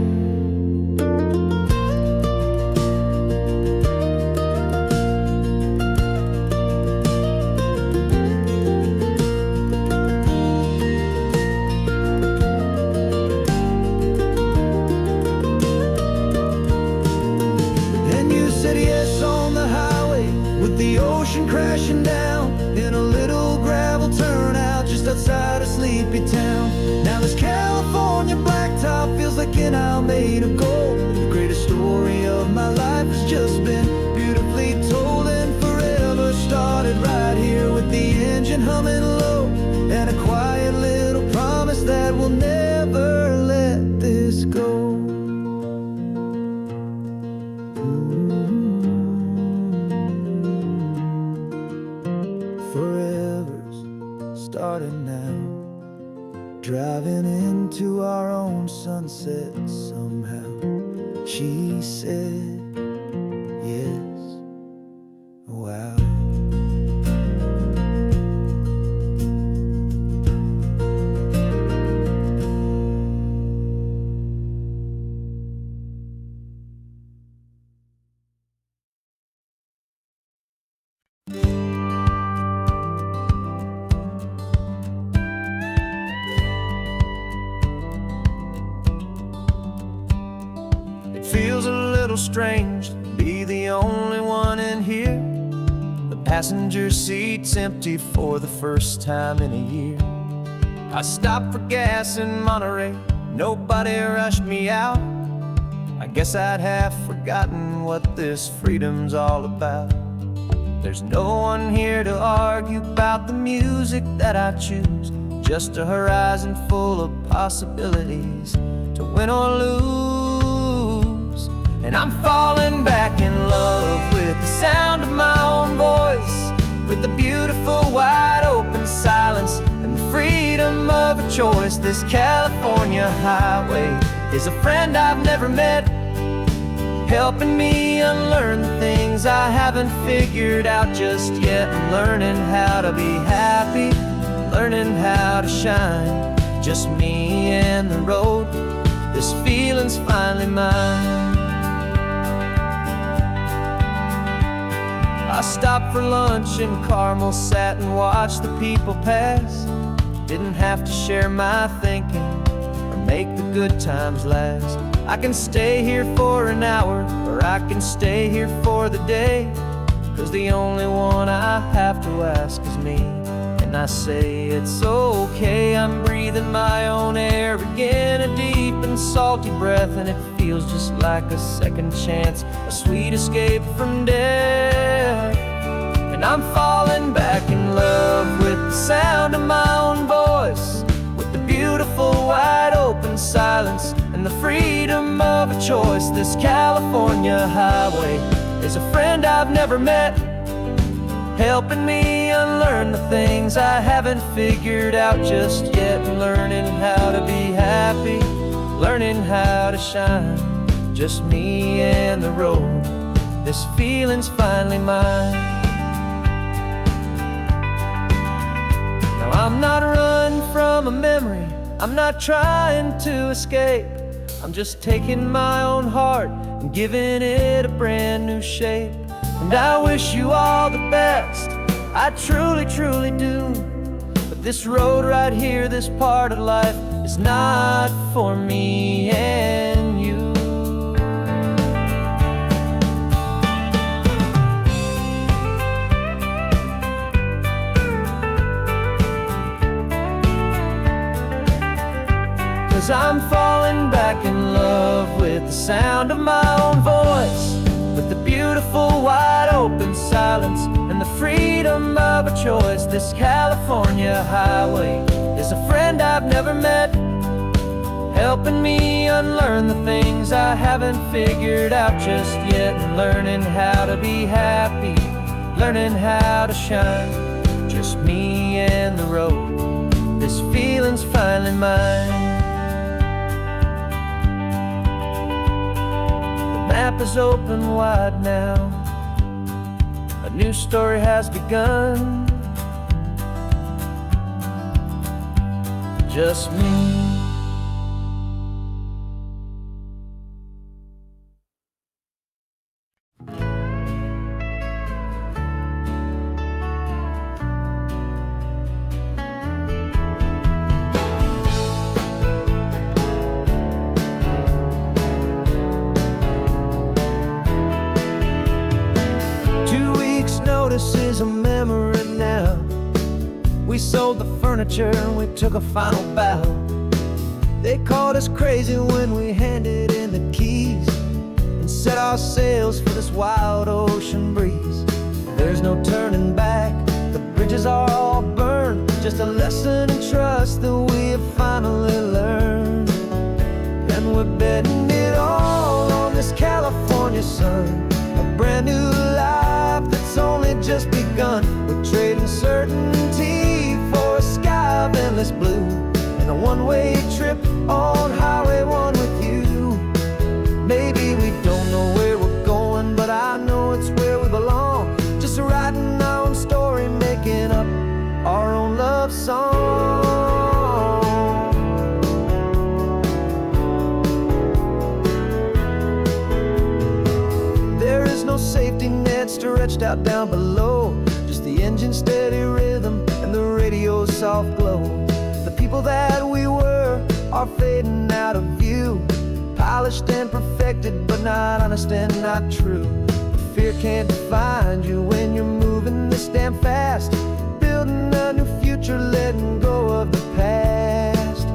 Crashing down in a little gravel turnout just outside of sleepy town. Now this California blacktop feels like an isle made of gold. The greatest story of my life has just been beautifully told, and forever started right here with the engine humming low, and a quiet little promise that we'll never let this go. Starting now, driving into our own sunset somehow. She said yes. Wow. little strange to be the only one in here. The passenger seat's empty for the first time in a year. I stopped for gas in Monterey, nobody rushed me out. I guess I'd have forgotten what this freedom's all about. There's no one here to argue about the music that I choose, just a horizon full of possibilities to win or lose. And I'm falling back in love with the sound of my own voice, with the beautiful wide open silence and the freedom of a choice. This California highway is a friend I've never met, helping me unlearn the things I haven't figured out just yet. I'm learning how to be happy, learning how to shine, just me and the road. This feeling's finally mine. I stopped for lunch in Carmel, sat and watched the people pass. Didn't have to share my thinking or make the good times last. I can stay here for an hour, or I can stay here for the day, 'cause the only one I have to ask is me. And I say it's okay, I'm breathing my own air again, a deep and salty breath, and it feels just like a second chance, a sweet escape from death. And I'm falling back in love with the sound of my own voice, with the beautiful wide open silence and the freedom of a choice. This California highway is a friend I've never met, helping me unlearn the things I haven't figured out just yet. Learning how to be happy, learning how to shine, just me and the road. This feeling's finally mine. Now I'm not running from a memory, I'm not trying to escape. I'm just taking my own heart and giving it a brand new shape. And I wish you all the best, I truly, truly do. But this road right here, this part of life, is not for me and you. Cause I'm falling back in love with the sound of my own voice, with the beautiful wide open silence and the freedom of a choice. This California highway is a friend I've never met, helping me unlearn the things I haven't figured out just yet. Learning how to be happy, learning how to shine, just me and the road. This feeling's finally mine. The map is open wide now, a new story has begun, just me. Notice is a memory now. We sold the furniture and we took a final bow. They called us crazy when we handed in the keys and set our sails for this wild ocean breeze. There's no turning back, the bridges are all burned, just a lesson in trust that we have finally learned. And we're betting it all on this California sun, a brand new life that's only just begun. We're trading certainty for a sky of endless blue, and a one-way trip on Highway 1 with you. Maybe we don't know where we're going, but I know it's where we belong. Just writing our own story, making up our own love song. There is no safety net stretched out down below, just the engine's steady rhythm and the radio's soft glow. The people that we were are fading out of view. polished and perfected, but not honest and not true. Fear can't define you when you're moving this damn fast, building a new future, letting go of the past.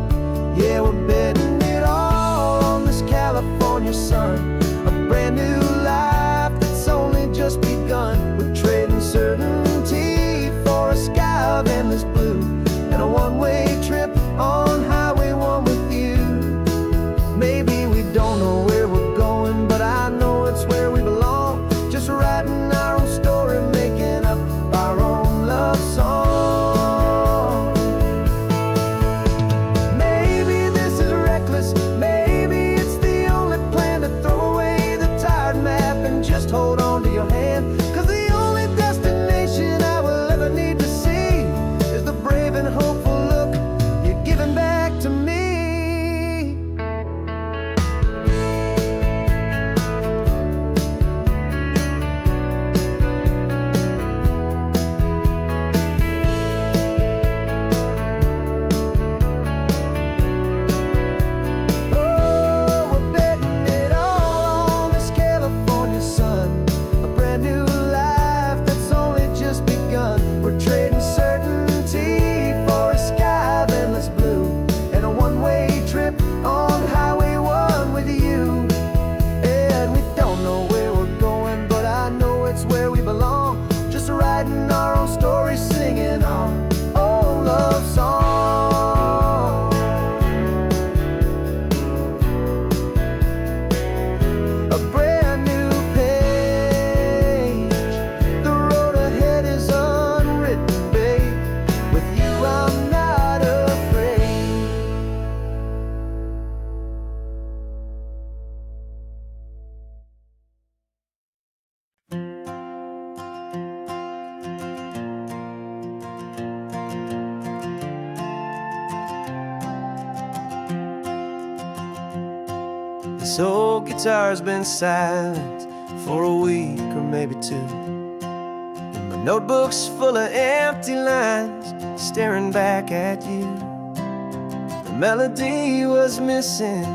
Yeah, we're betting it all on this California sun, a brand new life that's only just begun. We're trading certainty for a sky of endless blue, and a one-way trip on Highway 1 with you. Maybe we don't know where we're going, but I know it's where we belong. Just writing our own story, making up our own love song. Maybe this is reckless, maybe it's the only plan to throw away the tired map and just hold on to your hand. 'Cause the only destination I will ever need to see is the brave and hopeful look you're giving back to me. Writing our own story, singing our own love song. A brand new page, the road ahead is unwritten, babe. With you I'm not afraid. This old guitar's been silent for a week or maybe two, and my notebook's full of empty lines staring back at you. The melody was missing,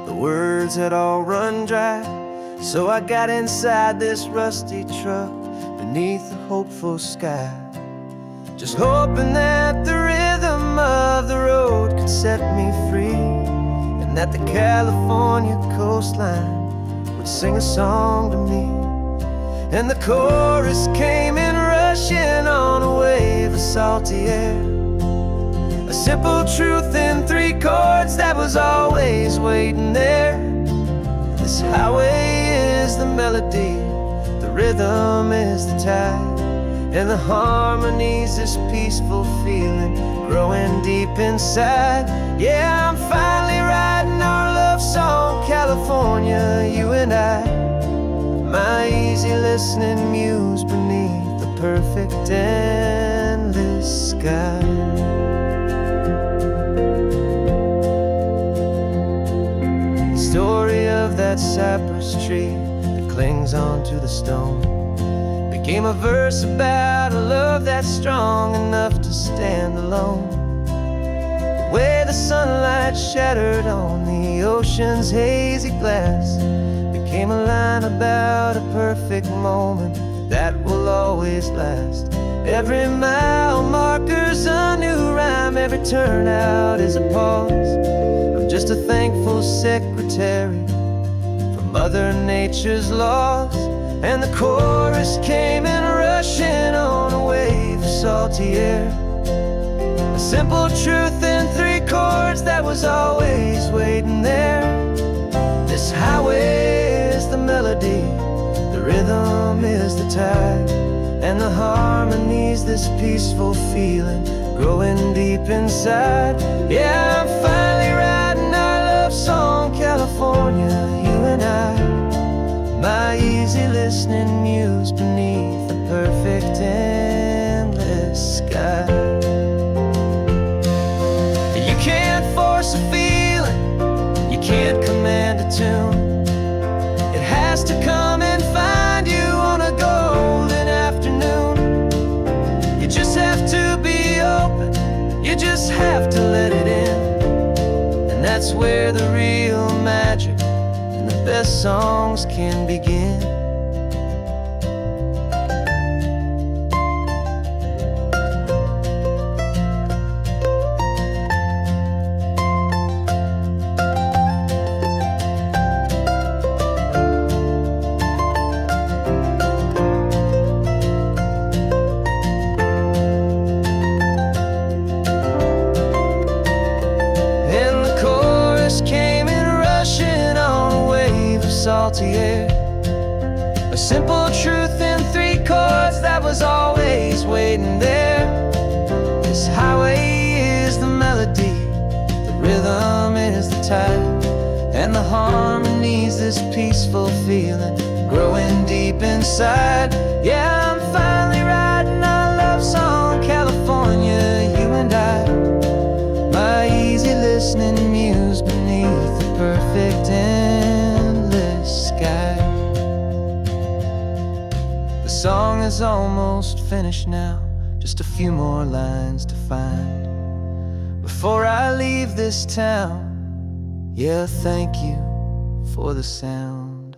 the words had all run dry, so I got inside this rusty truck beneath the hopeful sky, just hoping that the rhythm of the road could set me free, and that the California coastline would sing a song to me. And the chorus came in rushing on a wave of salty air, a simple truth in 3 chords that was always waiting there. This highway is the melody, the rhythm is the tide, and the harmony's this peaceful feeling growing deep inside. Yeah, I'm finally writing our love song, California, you and I, my easy listening muse beneath the perfect endless sky. The story of that cypress tree that clings onto the stone became a verse about a love that's strong enough to stand alone. The way the sunlight shattered on the ocean's hazy glass became a line about a perfect moment that will always last. Every mile marker's a new rhyme, every turnout is a pause. I'm just a thankful secretary for Mother Nature's laws. And the chorus came in rushing on a wave of salty air, a simple truth in 3 chords that was always waiting there. This highway is the melody, the rhythm is the tide, and the harmony's this peaceful feeling growing deep inside. Yeah, I'm finally writing our love song, California, you and I, my easy listening muse beneath the perfect endless sky. You can't force a feeling, you can't command a tune. It has to come and find you on a golden afternoon. You just have to be open, just have to let it in. And that's where the real magic and the best songs can begin. Came in rushing on a wave of salty air, a simple truth in 3 chords that was always waiting there. This highway is the melody, the rhythm is the tide, and the harmony's this peaceful feeling growing deep inside. Yeah, I'm finally writing our love song, California, you and I. My easy listening muse beneath the perfect endless sky. The song is almost finished now, just a few more lines to find before I leave this town. Yeah, thank you for the sound.